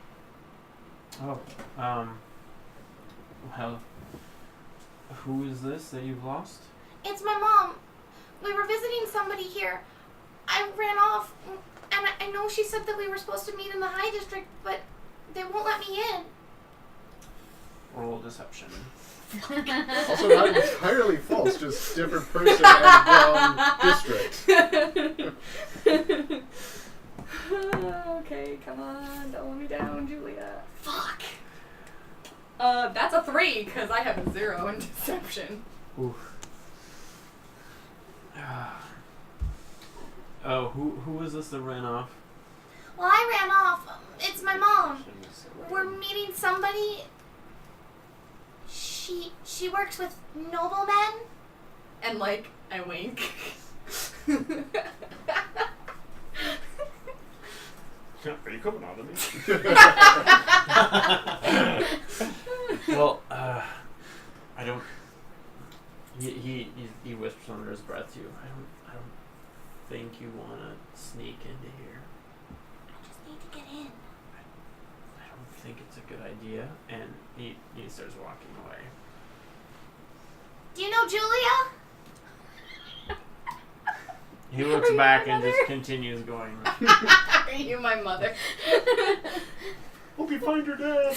Oh, well, who is this that you've lost? It's my mom. We were visiting somebody here. I ran off, and I know she said that we were supposed to meet in the High District, but they won't let me in. Roll deception. Also not entirely false, just different person and district. Okay, come on, don't let me down, Julia. Fuck. That's a 3 because I have a 0 in deception. Oof. Oh, who was this that ran off? Well, I ran off. It's my mom. We're meeting somebody. She works with noblemen. And like, I wink. Are you coming out of me? Well, I don't. He whispers under his breath to you. I don't think you want to sneak into here. I just need to get in. I don't think it's a good idea. And he starts walking away. Do you know Julia? He looks Are you back my and just mother? continues going. Are you my mother? Hope you find your dad.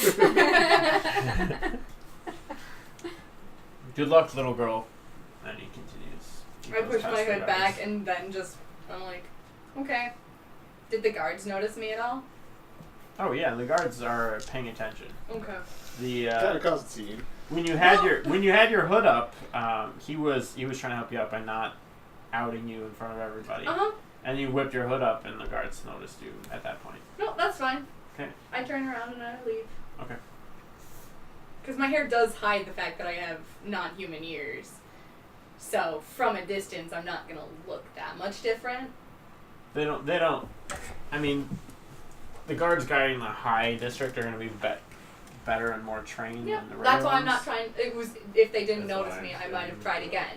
Good luck, little girl. And he continues. He I goes push past my the hood guards. back and then just, I'm like, okay. Did the guards notice me at all? Oh yeah, the guards are paying attention. Okay. The Kind of caused a scene. when you had your hood up, he was trying to help you out by not outing you in front of everybody. Uh-huh. And you whipped your hood up, and the guards noticed you at that point. No, that's fine. Okay. I turn around and I leave. Okay. Because my hair does hide the fact that I have non-human ears. So from a distance, I'm not gonna look that much different. They don't. I mean, the guards guarding the high district are going to be better and more trained Yeah, than the regular that's why I'm ones. not trying. It was if they didn't That's notice why me, I I might have tried again.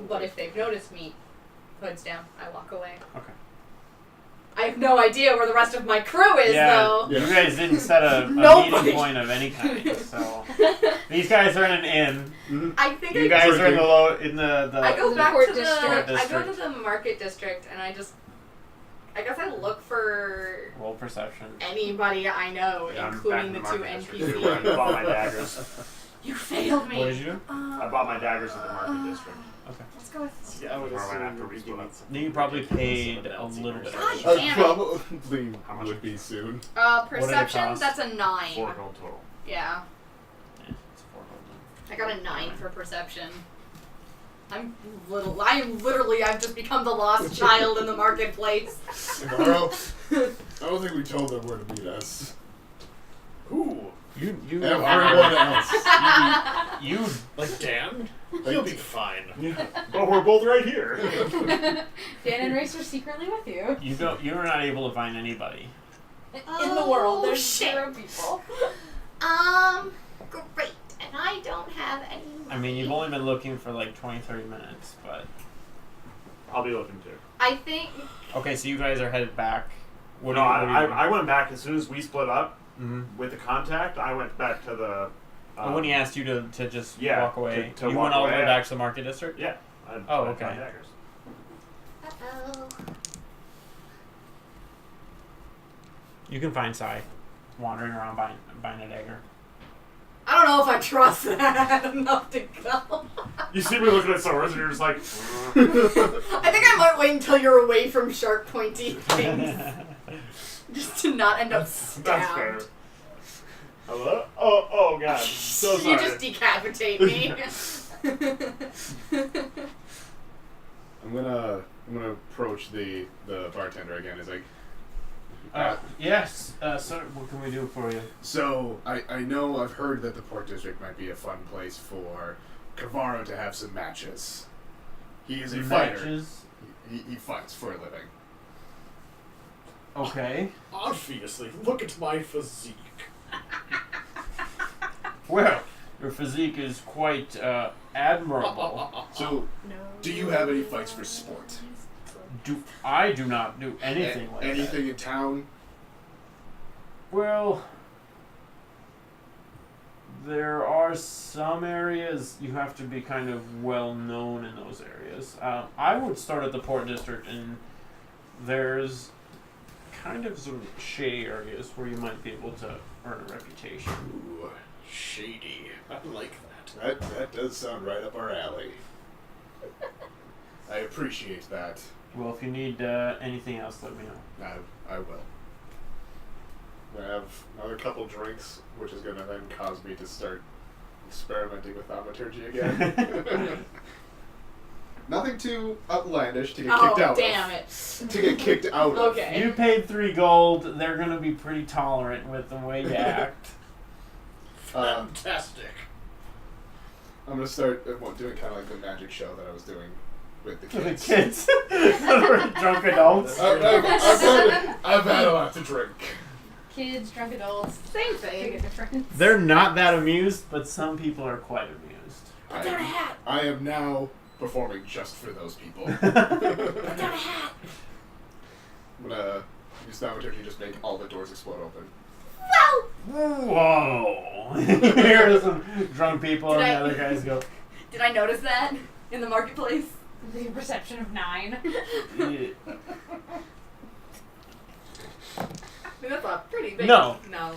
But if they've noticed me, hoods down, I walk away. Okay. I have no idea where the rest of my crew is, though. You guys didn't set a Nobody. meeting point of any kind, so these guys are in an inn. I think You guys are in the I go The back port to the. district. I go to the market district, and I guess I look for roll perception. anybody I know, Yeah, I'm including back the in two market district too, where I NPCs. bought my daggers. You failed me. What did you do? I bought my daggers at the market district. Let's go with. Yeah, I would Or right assume after you'd we be split doing up. something You probably ridiculous paid with a announcing little bit. yourself. God damn it. Probably How much? would be soon. did it Perception. cost? That's a 9. 4 gold total. Yeah, Yeah, it's 4 gold. I got a 9 for perception. I've just become the lost child in the marketplace. Tomorrow, I don't think we told them where to meet us. Who? You Everyone else. you Like Dan? He'll be fine. Yeah. Well, we're both right here. Dan and Race are secretly with you. you're not able to find anybody. In the world, there's shit. 0 people. Great. And I don't have any money. I mean, you've only been looking for like 20-30 minutes, but I'll be looking too. I think. okay, so you guys are headed back. What No, are you doing? I went back as soon as we split up Mhm. with the contact. I went back to the. And when he asked you to just yeah, walk away, to you walk went all the way away. back to the market district? Yeah. I Oh, I had okay. my daggers. Uh-oh. You can find Sai wandering around buying a dagger. I don't know if I trust that enough to go. You see me looking at swords and you're just like. I think I might wait until you're away from sharp, pointy things, just to not end up stabbed. That's fair. Hello? Oh god. So sorry. You just decapitate me. I'm gonna approach the bartender again. It's like, Yes, sir, what can we do for you? so I know I've heard that the Port District might be a fun place for Cavaro to have some matches. He is a fighter. Matches? He fights for a living. Okay. Obviously, look at my physique. Well, your physique is quite admirable. So, do you have any fights for sport? I do not do anything like Anything in town? that. Well, there are some areas you have to be kind of well known in those areas. I would start at the Port District, and there's kind of some shady areas where you might be able to earn a reputation. Ooh, Shady. I like that. that does sound right up our alley. I appreciate that. Well, if you need anything else, let me know. I will. I have another couple drinks, which is going to then cause me to start experimenting with thaumaturgy again. Nothing too outlandish to get kicked out damn of. it. To get kicked out of. Okay. You paid 3 gold. They're gonna be pretty tolerant with the way you act. Fantastic. I'm going to start doing kind of like the magic show that I was doing with the For the kids. kids, the drunk adults. I've had a lot to drink. Kids, drunk adults. Same Big thing. difference. They're not that amused, but some people are quite amused. Put down a hat. I am now performing just for those people. Put down a hat. I'm gonna use thaumaturgy to just make all the doors explode open. Whoa! Here are some drunk people, Did and I- the other guys go. Did I notice that in the marketplace? The perception of 9. "Yeah." I mean, that's a pretty big. No. No.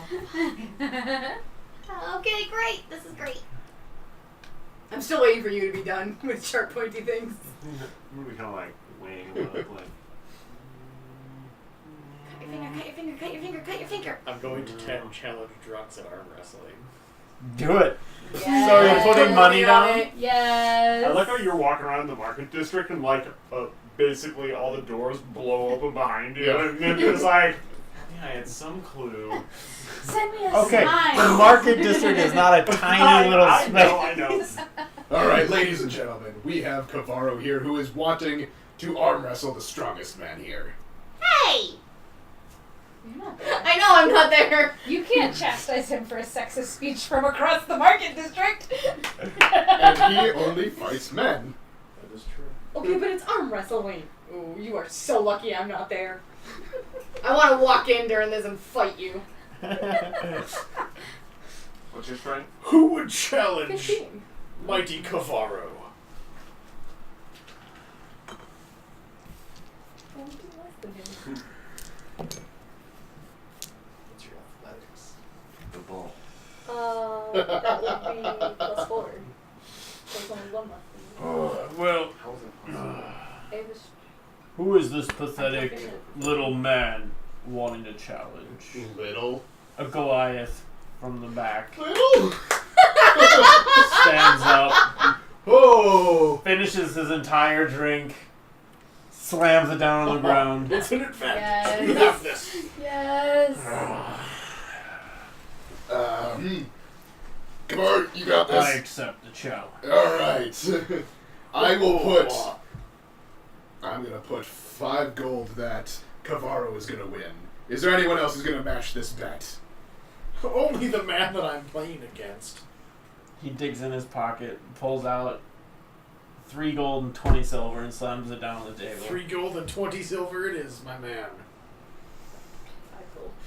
Okay, great. This is great. I'm still waiting for you to be done with sharp, pointy things. I'm gonna be kind of like weighing him up, like. Cut your finger, cut your finger, cut your finger, cut your finger. I'm going to challenge Drux at arm wrestling. Do it. Yes. So you're putting money down? Yes. I like how you're walking around the market district and like basically all the doors blow open behind you, Yeah. and then it's like, I had some clue. Send me a Okay, sign. the market district is not a tiny little I space. know. All right, ladies and gentlemen, we have Cavaro here who is wanting to arm wrestle the strongest man here. Hey! You're not there. I know I'm not there. You can't chastise him for a sexist speech from across the market district. And he only fights men. That is true. Okay, but it's arm wrestling. Ooh, you are so lucky I'm not there. I want to walk in during this and fight you. What's your strength? Who would challenge 15. mighty Cavaro? Don't do less than him. What's your athletics? The ball. That would be +4. There's only one left. Well, How is it possible? I have a who is this pathetic little man wanting to challenge? Little. A Goliath from the back Little? stands up, Oh! finishes his entire drink, slams it down on the ground. It's an advantage. Yes. You have this. Yes. Come on, you got I this. accept the challenge. Alright. I will put... I'm gonna put 5 gold that Cavaro is gonna win. Is there anyone else who's gonna match this bet? Only the man that I'm playing against. He digs in his pocket, pulls out 3 gold and 20 silver, and slams it down on the table. 3 gold and 20 silver it is, my man.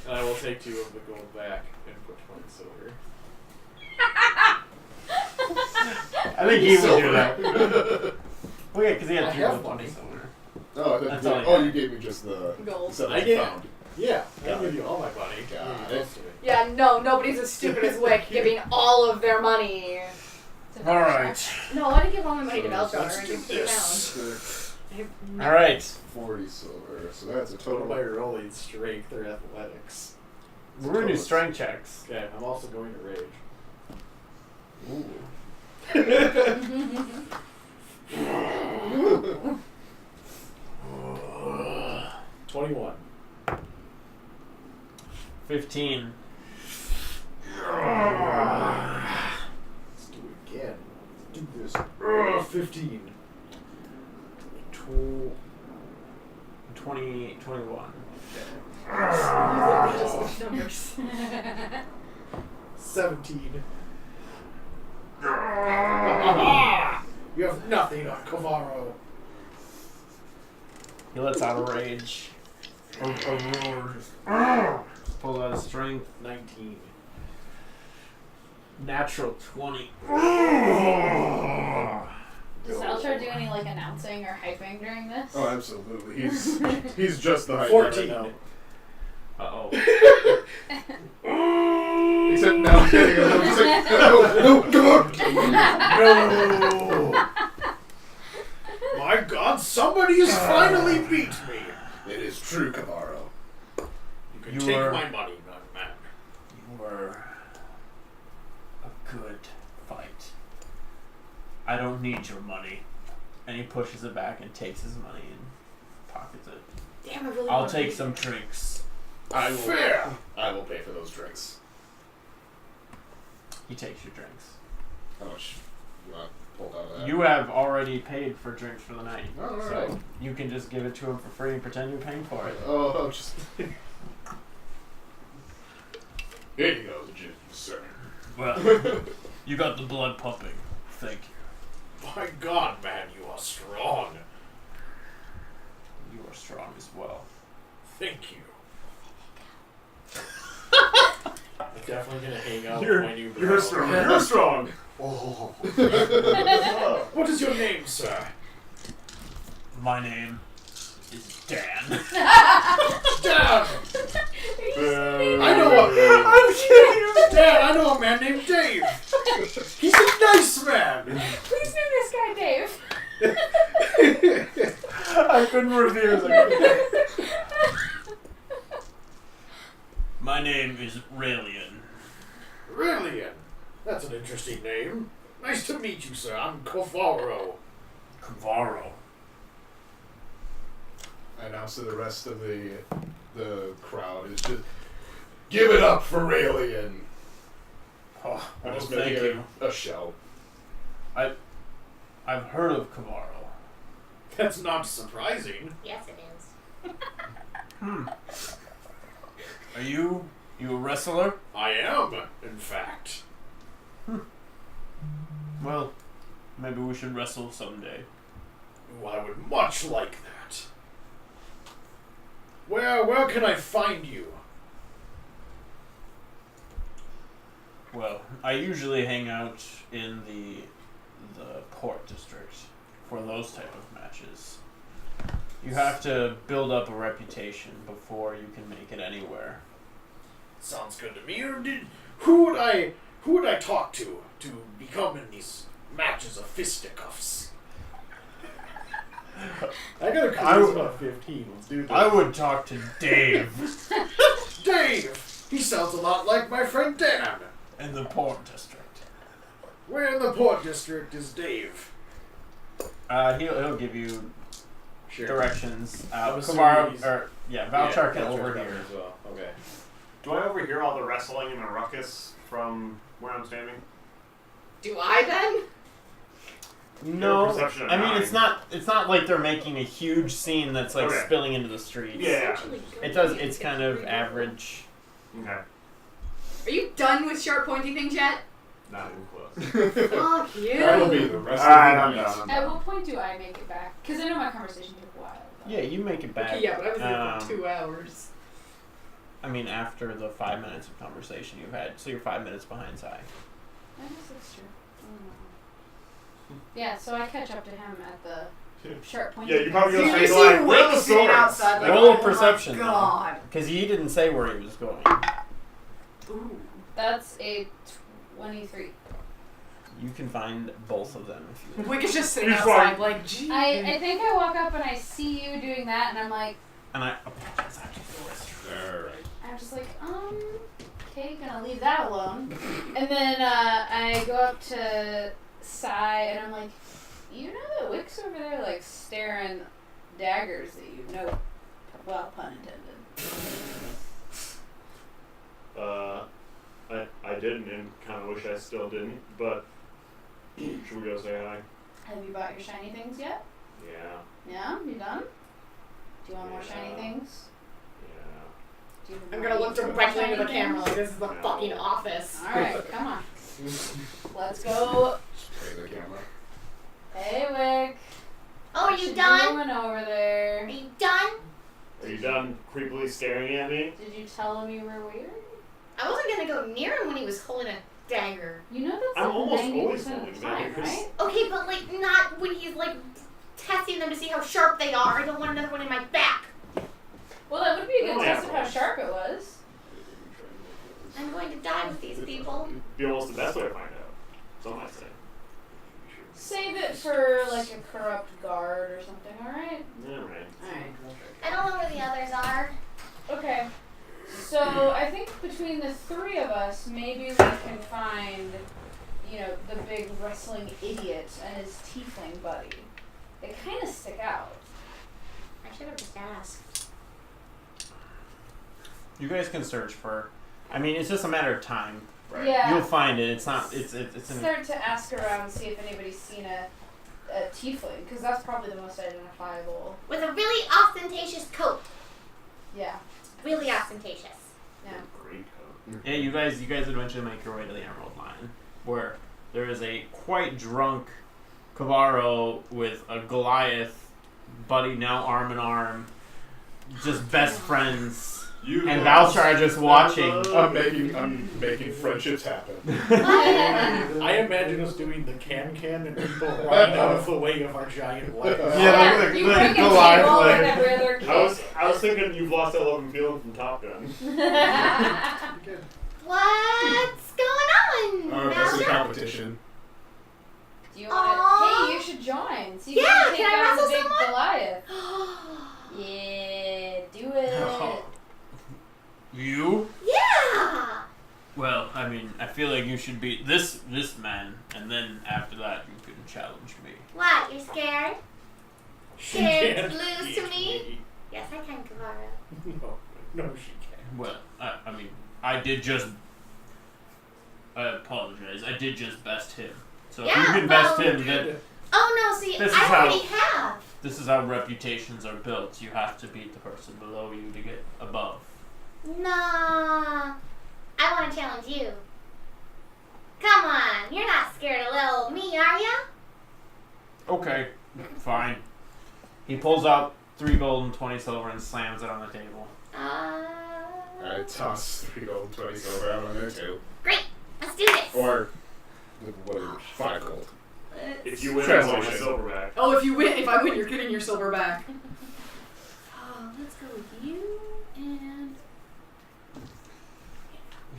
And I will take 2 of the gold back and put 20 silver. I think he would do that. Well, yeah, because he I had 2 have gold, 20 money. silver. Oh, That's all I oh, got. you gave me just the Gold. 7 I I get- found. Yeah, Got I'll give it. you all my money. Got You're it. close to me. Yeah, no, nobody's as stupid as Wick giving all of their money. Alright. No, I didn't give all my money to Belchar Let's and do give 2 this. pounds. Alright. 40 silver, so that's a Total total by rolling strength or athletics. We're going to do strength checks. Okay, I'm also going to rage. Ooh. 21. 15. Let's do it again. Let's do this. 15. 20, 21. Just numbers. 17. You have nothing on Cavaro. He lets out a rage. A roar. Pulls out his strength. 19. Natural 20. Does Belchar do any like announcing or hyping during this? Oh, absolutely. He's just the hype 14. right now. Uh-oh. Except now I'm getting a little he's like, no, come on! No! My God, somebody has finally beat me. It is true, Cavaro. You can You take are- my money, young man. You were a good fight. I don't need your money. And he pushes it back and takes his money and pockets it. Damn, I really I'll want take to some drinks. I will, Fair. I will pay for those drinks. He takes your drinks. How much you want pulled out of that? You have already paid for drinks for the night. Oh, so alright. you can just give it to him for free and pretend you're paying for it. Oh, just... Here you go, sir. Well, you got the blood pumping. Thank you. My God, man, you are strong. You are strong as well. Thank you. I'm definitely gonna hang out You're- with my new You're bro. strong. You're strong. Oh. What is your name, sir? My name is Dan. Dan! Boo. I know a... I'm kidding! Dan, I know a man named Dave. He's a nice man. Please name this guy Dave. I couldn't refuse it. My name is Raelian. Illian. That's an interesting name. Nice to meet you, sir. I'm Cavaro. Cavaro. I announce to the rest of the crowd is just give it up for Raelian. Oh, I'm well, just thank making you. a shout. I've heard of Kavaro. That's not surprising. Yes, it is. Are you a wrestler? I am, in fact. Well, maybe we should wrestle someday. Ooh, I would much like that. Where can I find you? Well, I usually hang out in the port district for those type of matches. You have to build up a reputation before you can make it anywhere. Sounds good to me. Who would I talk to become in these matches of fisticuffs? I got a charisma 15. Let's do this. I would talk to Dave Dave! He sounds a lot like my friend Dan. in the port district. Where in the port district is Dave? He'll give you Sure. directions. I'm assuming Kavaro, he's- Valchar can Valchar's over coming here. as well. Okay. Do I overhear all the wrestling and the ruckus from where I'm standing? Do I then? No, Your perception of I mean nine. it's not like they're making a huge scene that's like Okay. spilling into the streets. Yeah. It does. It's kind of average. Okay. Are you done with sharp pointy things yet? Not even close. Fuck you. That'll be the rest Alright, of I'm the night. done. At what point do I make it back? Because I know my conversation took a while. Yeah, you make it back. Okay, yeah, but I was there um, for 2 hours. I mean, after the 5 minutes of conversation you've had, so you're 5 minutes behind Sai. I guess that's true. Yeah, so I catch up to him at the sharp point. Yeah, you probably So go you say see like, where are the Wick sitting swords? outside like, Roll oh a perception, my god. Because he didn't say where he was going. Ooh. That's a 23. You can find both of them if you. Wick is just sitting He's outside like, gee. I think I walk up and I see you doing that, and I'm like, And I apologize after the rest. Alright. I'm just like, okay, gonna leave that alone. And then I go up to Sai, and I'm like, you know that Wick's over there, like, staring daggers at you. No, well, pun intended. I didn't and kind of wish I still didn't, but should we go say hi? Have you bought your shiny things yet? Yeah. Yeah? You done? Do you want more shiny Yeah. things? Yeah. Do you I'm want gonna look more directly shiny into the camera like things? this is the No. fucking office. Alright, come on. Let's go. Spray the camera. Hey, Wick. Oh, are What you done? doing over there? Are you done? Are you done creepily staring at me? Did you tell him you were weird? I wasn't gonna go near him when he was holding a dagger. You know that's I'm like almost 90% always of holding the time, daggers. right? Okay, but like not when he's like testing them to see how sharp they are. I don't want another one in my back. Well, that would be a good Oh, test of yeah. how sharp it was. I'm going to die with these people. Be almost the best way to find out. So I say. Save it for like a corrupt guard or something, alright? Yeah, right. Alright. I don't know where the others are. Okay. So I think between the three of us, maybe we can find, you know, the big wrestling idiot and his tiefling buddy. They kind of stick out. I should have just asked. You guys can search for. I mean, it's just a matter of time. Right. Yeah. You'll find it. It's not. It's in. Start to ask around and see if anybody's seen a tiefling, because that's probably the most identifiable. With a really ostentatious coat. Yeah. Really ostentatious. Yeah. Great coat. Yeah, you guys eventually make your way to the Emerald Mine, where there is a quite drunk Kavaro with a Goliath buddy now arm in arm, just best friends. You And lost Valchar just watching. the- I'm making friendships happen. I imagine us doing the can and people running out of the way of our giant legs. Yeah, you the bring a Goliath table with leg. every other kid. I was thinking you've lost that love and feeling from Top Gun. What's going on, Our wrestling Malcolm? competition. Do you want Aw. to? Hey, you should join. See if Yeah, you can I can take down the wrestle big someone? Goliath. Yeah, do it. You? Yeah. Well, I mean, I feel like you should beat this man, and then after that you can challenge me. What? You're scared? She Scared can't to lose beat to me? Yes, I can, Kavara. No, she can't. Well, I mean, I did just. I apologize. I did just best him. So if Yeah, you can best well, him, then Oh Oh no, see, This is I already have. This is how reputations are built. You have to beat the person below you to get above. Nah. I want to challenge you. Come on, you're not scared of little me, are ya? Okay, fine. He pulls out 3 gold and 20 silver and slams it on the table. I toss 3 gold and 20 silver out on there too. Great, let's do this. Or, whatever, 5 gold. If you win, I want my Translation. silver back. Oh, if I win, you're getting your silver back. Let's go with you and.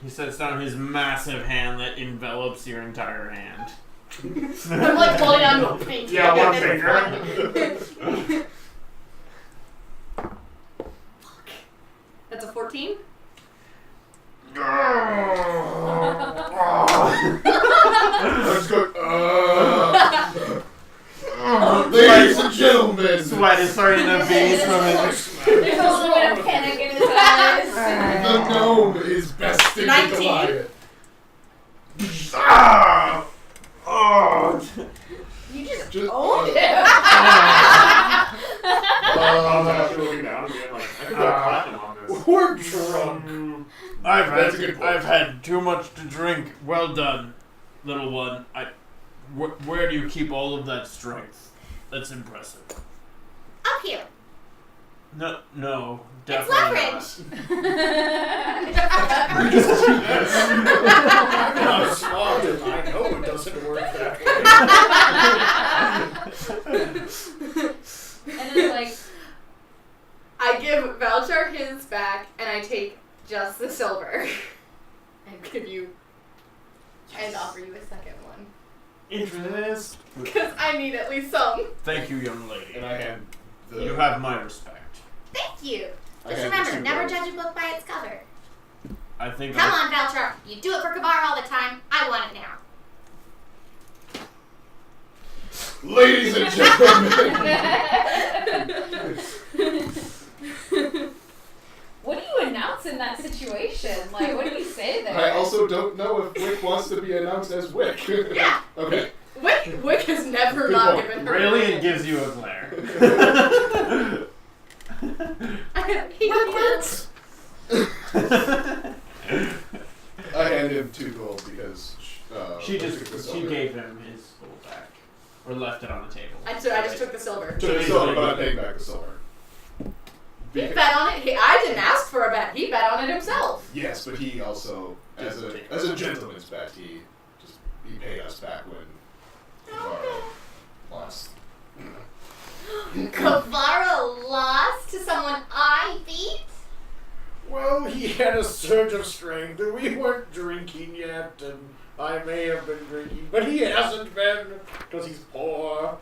He sets down his massive hand that envelops your entire hand. I'm like holding on to a painting. Yeah, one finger. That's a 14. Let's go. Ladies and gentlemen, Sweat is starting to bead from his. There's a little bit of panic in his eyes. the gnome is besting 19. the Goliath. You just Just- owned it. I'm actually looking down and being like, I could go platinum on this. We're drunk. That's a good point. I've had too much to drink. Well done, little one. Where do you keep all of that strength? That's impressive. Up here. No, It's definitely leverage. I'm not smart and I know it doesn't work that way. And then like, I give Valchar his back, and I take just the silver, and give you, and offer you a second one, Interest. because I need at least some. Thank you, young lady. And I hand the. You have my respect. Thank you. I Just hand the remember, 2 never gold. judge a book by its cover. I think. Come on, Valchar. You do it for Kavar all the time. I want it now. Ladies and gentlemen. what do you announce in that situation? Like, what do you say there? I also don't know if Wick wants to be announced as Wick. Yeah. Okay. Wick has never Good not point. given her. Raylian gives you a glare. I hand him 2 gold because She took the silver. gave him his gold back, or left it on the table. I just took the silver. Took the silver, but I paid back the silver. He bet on it. I didn't ask for a bet. He bet on it himself. Yes, but he also, as a gentleman's bet, he paid us back when Kavaro lost. Kavaro lost to someone I beat? Well, he had a surge of strength, and we weren't drinking yet, and I may have been drinking, but he hasn't been, because he's poor.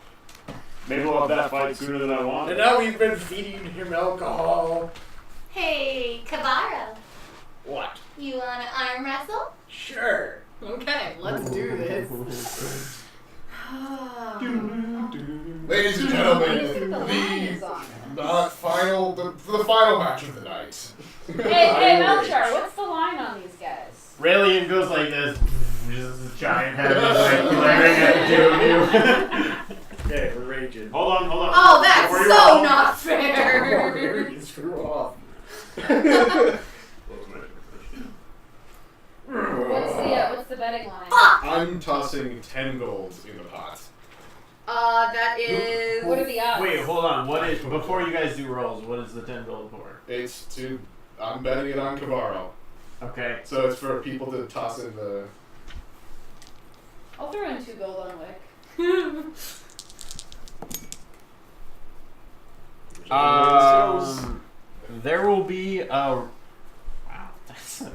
Maybe we'll have that fight sooner than I want. And now we've been feeding him alcohol. Hey, Kavaro. What? You wanna arm wrestle? Sure. Okay, let's do this. Ladies and What do you gentlemen, think the line is on the final match of the night. this? Hey, Melchar, what's the line on these guys? Raylian goes like this. Just a giant head is like glaring at the 2 of you. Okay, we're raging. Hold on. Oh, that's Before you so roll. not fair. You screw off. What's the betting line? I'm tossing 10 gold in the pot. That is. What are the odds? Wait, hold on. What is before you guys do rolls? What is the 10 gold for? I'm betting it on Kavaro. Okay. So it's for people to toss in the. I'll throw in 2 gold on Wick. There will be a. Wow, that's a.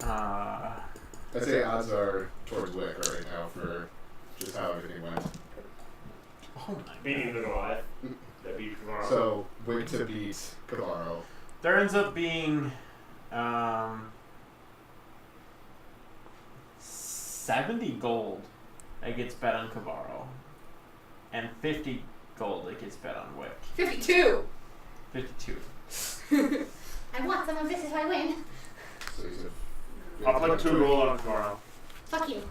I'd say odds are towards Wick right now for just how everything went. Oh my. Beating the Goliath. That beat Kavaro. So Wick to beat Kavaro. There ends up being 70 gold that gets bet on Kavaro, and 50 gold that gets bet on Wick. 52. 52. I want some of this if I win. So he's I'll put 2 gold on Kavaro. Fuck you.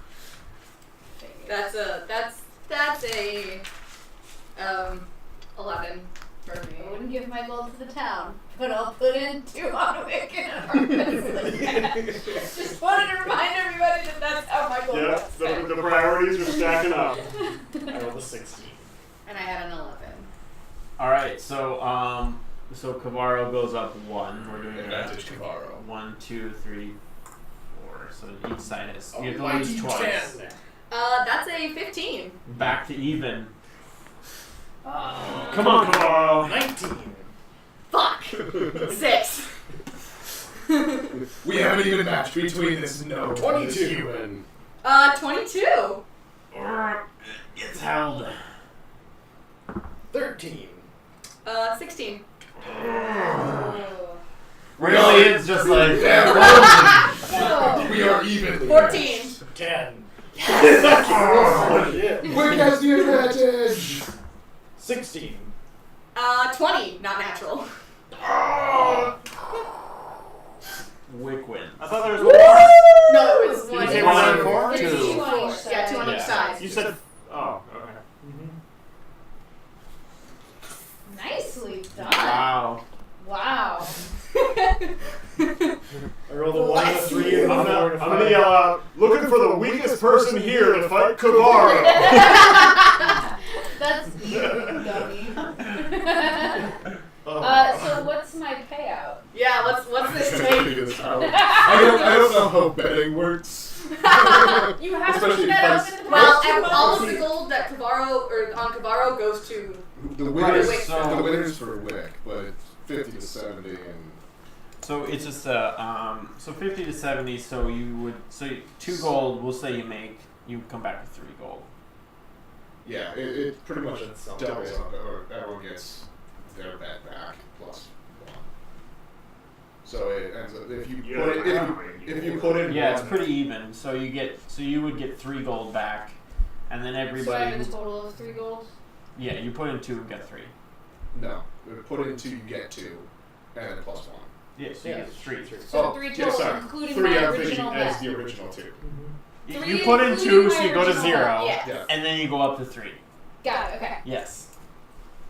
That's That's a 11 for I me. wouldn't give my gold to the town, but I'll put in 2 on Wick and an harvest. Just wanted to remind everybody that that's how my gold Yeah, was spent. the priorities are stacking up. I rolled a 16. And I had an 11. All right, so so Kavaro goes up 1. We're doing Advantage Kavaro. 1, 2, 3, 4. So each side is you have to Almighty lose twice. 10. That's a 15. Back to even. Oh. Come on, Kavaro. 19. Fuck! 6. We haven't even matched between this no 22. human. 22. It's held. 13. 16. Really, it's just like We are evenly 14. 10. Oh, shit. Wick has the advantage. 16. 20. Not natural. Wick wins. I thought there was No, it was Did you 1. say 1 1 and and 4? It's 2. 2 on each side. Yeah, 2 on each Yeah. side. You said. Oh, okay. Nicely done. Wow. Wow. I rolled a 1 and a 3 and a 4 and a I'm 5. gonna yell out, looking for the weakest person here to fight Kavaro. That's you, dummy. So what's my payout? Yeah, what's this I take? don't know how betting works. You have to Especially put that if up in the Well, past 2 all of months. the gold that Kavaro or on Kavaro goes to. The Right, winners, so- the winners for Wick, but it's 50 to 70 and So it's just so 50 to 70. So you would 2 gold. We'll say you come back with 3 gold. yeah, it pretty much That's doubles up, or everyone gets their bet back plus 1. So it ends up if you Yeah, put it, if you put in Yeah, it's 1, pretty even. So you would get 3 gold back, and then So I everybody. have a total of 3 gold. Yeah, you put in 2 and get 3. no, put in 2 you get 2, and then plus 1. Yeah, so you get 3. So 3 total, sorry. including 3 my I'm thinking original as bet. the original 2. You 3 put in including 2, so my you go to original 0, bet. Yeah. Yeah. and then you go up to 3. Got it, okay. Yes.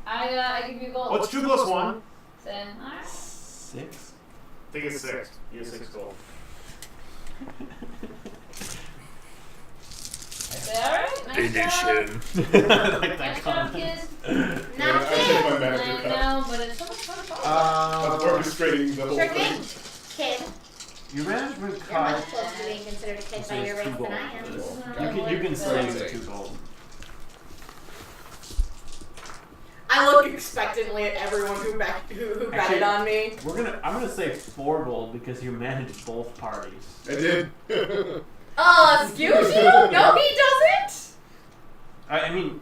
I give you gold. What's 2 plus 1? Then, alright. 6. I think it's 6. You get 6 gold. I say, alright, nice job. Like that Nice job, comment. kids. Yeah, I take my manager I cut. know, but it's so much fun to talk Orchestrating the whole Sure thing. thing. Kid. Your management You're cut. much closer to being considered a kid by your race than I am. You can still use 2 gold. I look expectantly at everyone who betted Actually- on me. I'm gonna say 4 gold because you managed both parties. I did. Excuse you? No, he doesn't. I mean,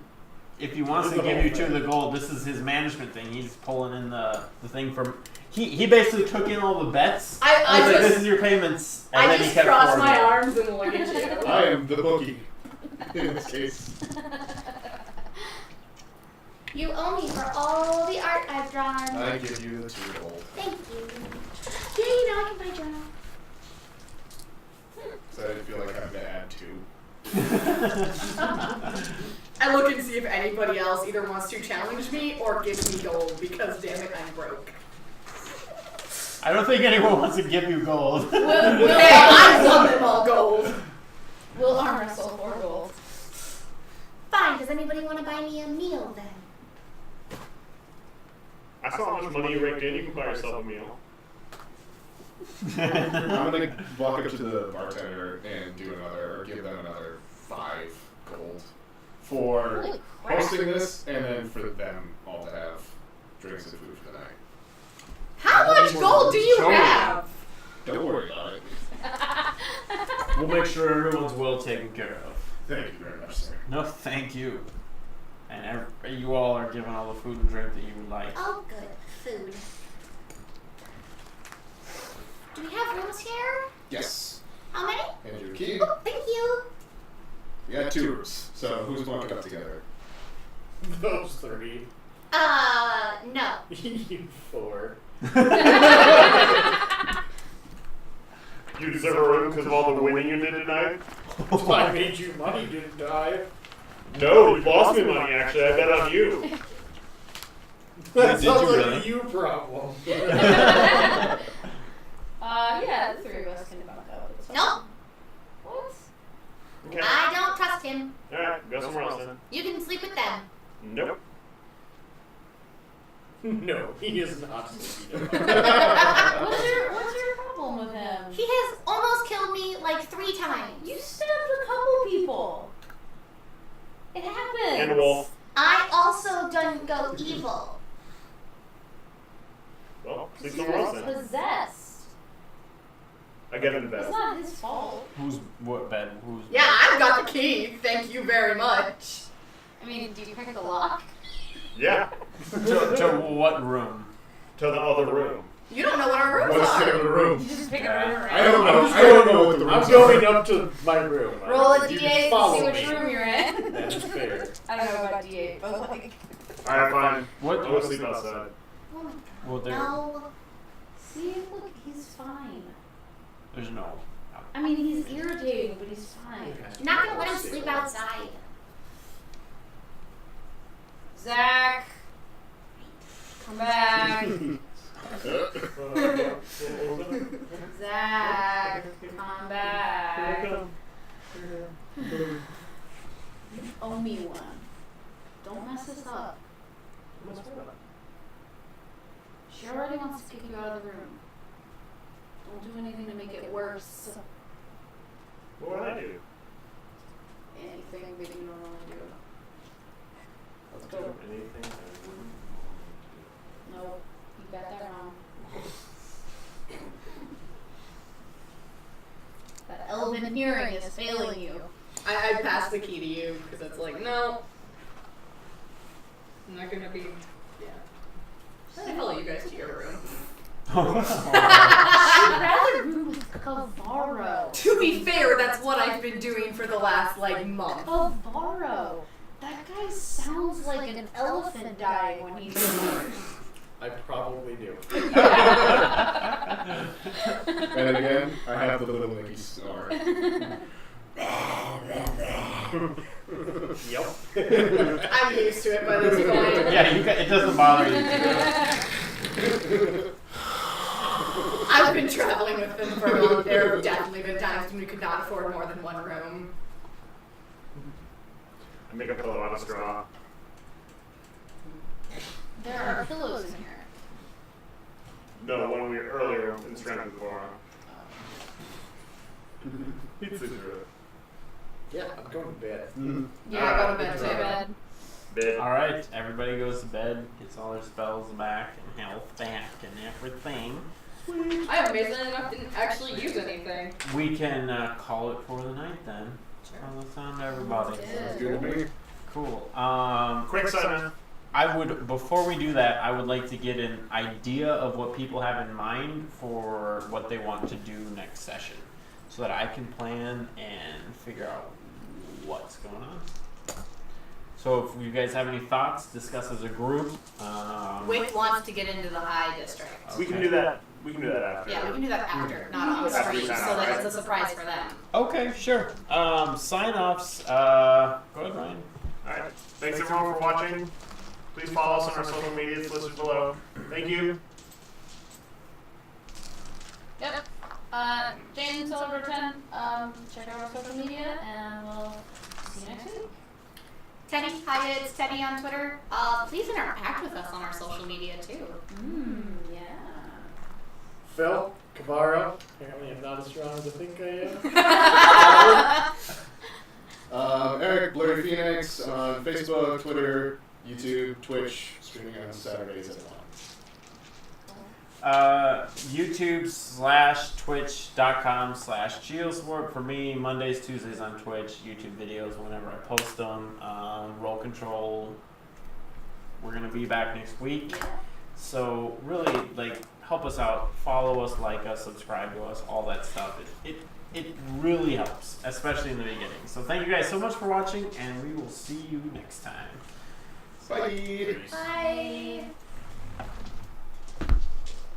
if he wants to give you 2 of the gold, this is his management thing. He's pulling in the thing from. He basically took in all the bets. I was like, just- this is your payments. And I then he just kept cross 4 my gold. arms and look at you. I am the bookie in this case. You owe me for all the art I've drawn. I give you the 2 gold. Thank you. Yeah, you know I can buy a journal. So I feel like I'm gonna add 2. I look and see if anybody else either wants to challenge me or give me gold because damn it, I'm broke. I don't think anyone wants to give you gold. Hey, I want them all gold. We'll arm wrestle for gold. Fine, does anybody want to buy me a meal then? I saw how much money you raked in. You can buy yourself a meal. I'm gonna walk up to the bartender and do another, or give them another 5 gold for Holy crap. hosting this, and then for them all to have drinks and food for the night. How much gold do you Show me. have? Don't worry about it. We'll make sure everyone's well taken care of. Thank you very much, sir. No, thank you. And you all are given all the food and drink that you would like. Oh, good. Food. Do we have rooms here? Yes. How many? And your key. Oh, thank you. We got 2 rooms, so who's bunking up together? Those 3. No. You 4. You deserve a room because of all the winning you did tonight. I made you money, didn't I? No, you lost me money, actually. I bet on you. That Did sounds you like really? a you problem. Yeah, the three of us can bunk out. It's fine. Nope. What? Okay. I don't trust him. Alright, go somewhere else then. You can sleep with them. Nope. No, he is not sleeping. What's your problem with him? He has almost killed me like 3 times. You stabbed a couple people. It happens. And a wolf. I also don't go evil. Well, sleep He somewhere else was then. possessed. I get into It's bed. not his fault. Who's what bed? Who's Yeah, I've got the key. Thank you very much. I mean, do you pick the lock? Yeah. to what room? To the other room. You don't know what our rooms What's are. in the room? You just pick Yeah. a room. I don't know. I don't know what the room's I'm going up to my room. Roll a You d8 can to follow see which me. room you're in. That is fair. I don't know about d8, but like. Alright, fine. What? I'll go sleep outside. Well, No. See, look, he's fine. there's no. I mean, he's irritating, but he's fine. I'm not gonna let him sleep outside. Zach, come back. Zach, come back. You owe me one. Don't mess this up. She already wants to kick you out of the room. Don't do anything to make it worse. What would I do? Anything that you normally do. Let's Do go. anything I wouldn't. Nope, you got that wrong. That elven hearing is failing you. I passed the key to you because it's like, no. I'm not gonna be. Yeah. I'll follow you guys to your room. I'd rather room with Kavaro. To be fair, that's what I've been doing for the last month. Kavaro. That guy sounds like an elephant dying when he's smart. I probably do. And again, I have the little Nicky snore. Yep. I'm used to it by this point. Yeah, it doesn't bother you. I've been traveling with them for a long. There have definitely been times when we could not afford more than one room. I make a pillow out of straw. There are pillows in here. No, when we were earlier in Strength before. He'd sleep through it. Yeah, I'm going to bed. Yeah, I go to bed too. Bed. Bed. Alright, everybody goes to bed, gets all their spells back and health back and everything. I amazingly enough didn't actually use anything. We can call it for the night then. How's that sound to everybody? Sounds good to me. Cool. Quick side Before we do that, I would like to get an idea of what people have in mind for what they want to do next session, so that I can plan and figure out what's going on. So if you guys have any thoughts, discuss as a group. Wick wants to get into the high district. We can do that. We can do that after. Yeah, we can do that after, not on After screen, we sign so off, that right? it's a surprise for them. Okay, sure. Sign-offs. Go ahead, Ryan. Alright. Thanks everyone for watching. Please follow us on our social medias listed below. Thank you. Yep. Jane Silver 10. Check out our social media, and we'll see you next week. Teddy, hi, it's Teddy on Twitter. Please interact with us on our social media too. Yeah. Phil, Kavaro. Apparently I'm not as strong as I think I am. Eric, Blurry Phoenix on Facebook, Twitter, YouTube, Twitch, streaming on Saturdays at 1. YouTube/twitch.com/Geosport for me. Mondays, Tuesdays on Twitch. YouTube videos whenever I post them. Role ConTROLL. We're gonna be back next week. So really, help us out. Follow us, like us, subscribe to us, all that stuff. It really helps, especially in the beginning. So thank you guys so much for watching, and we will see you next time. Bye. Bye.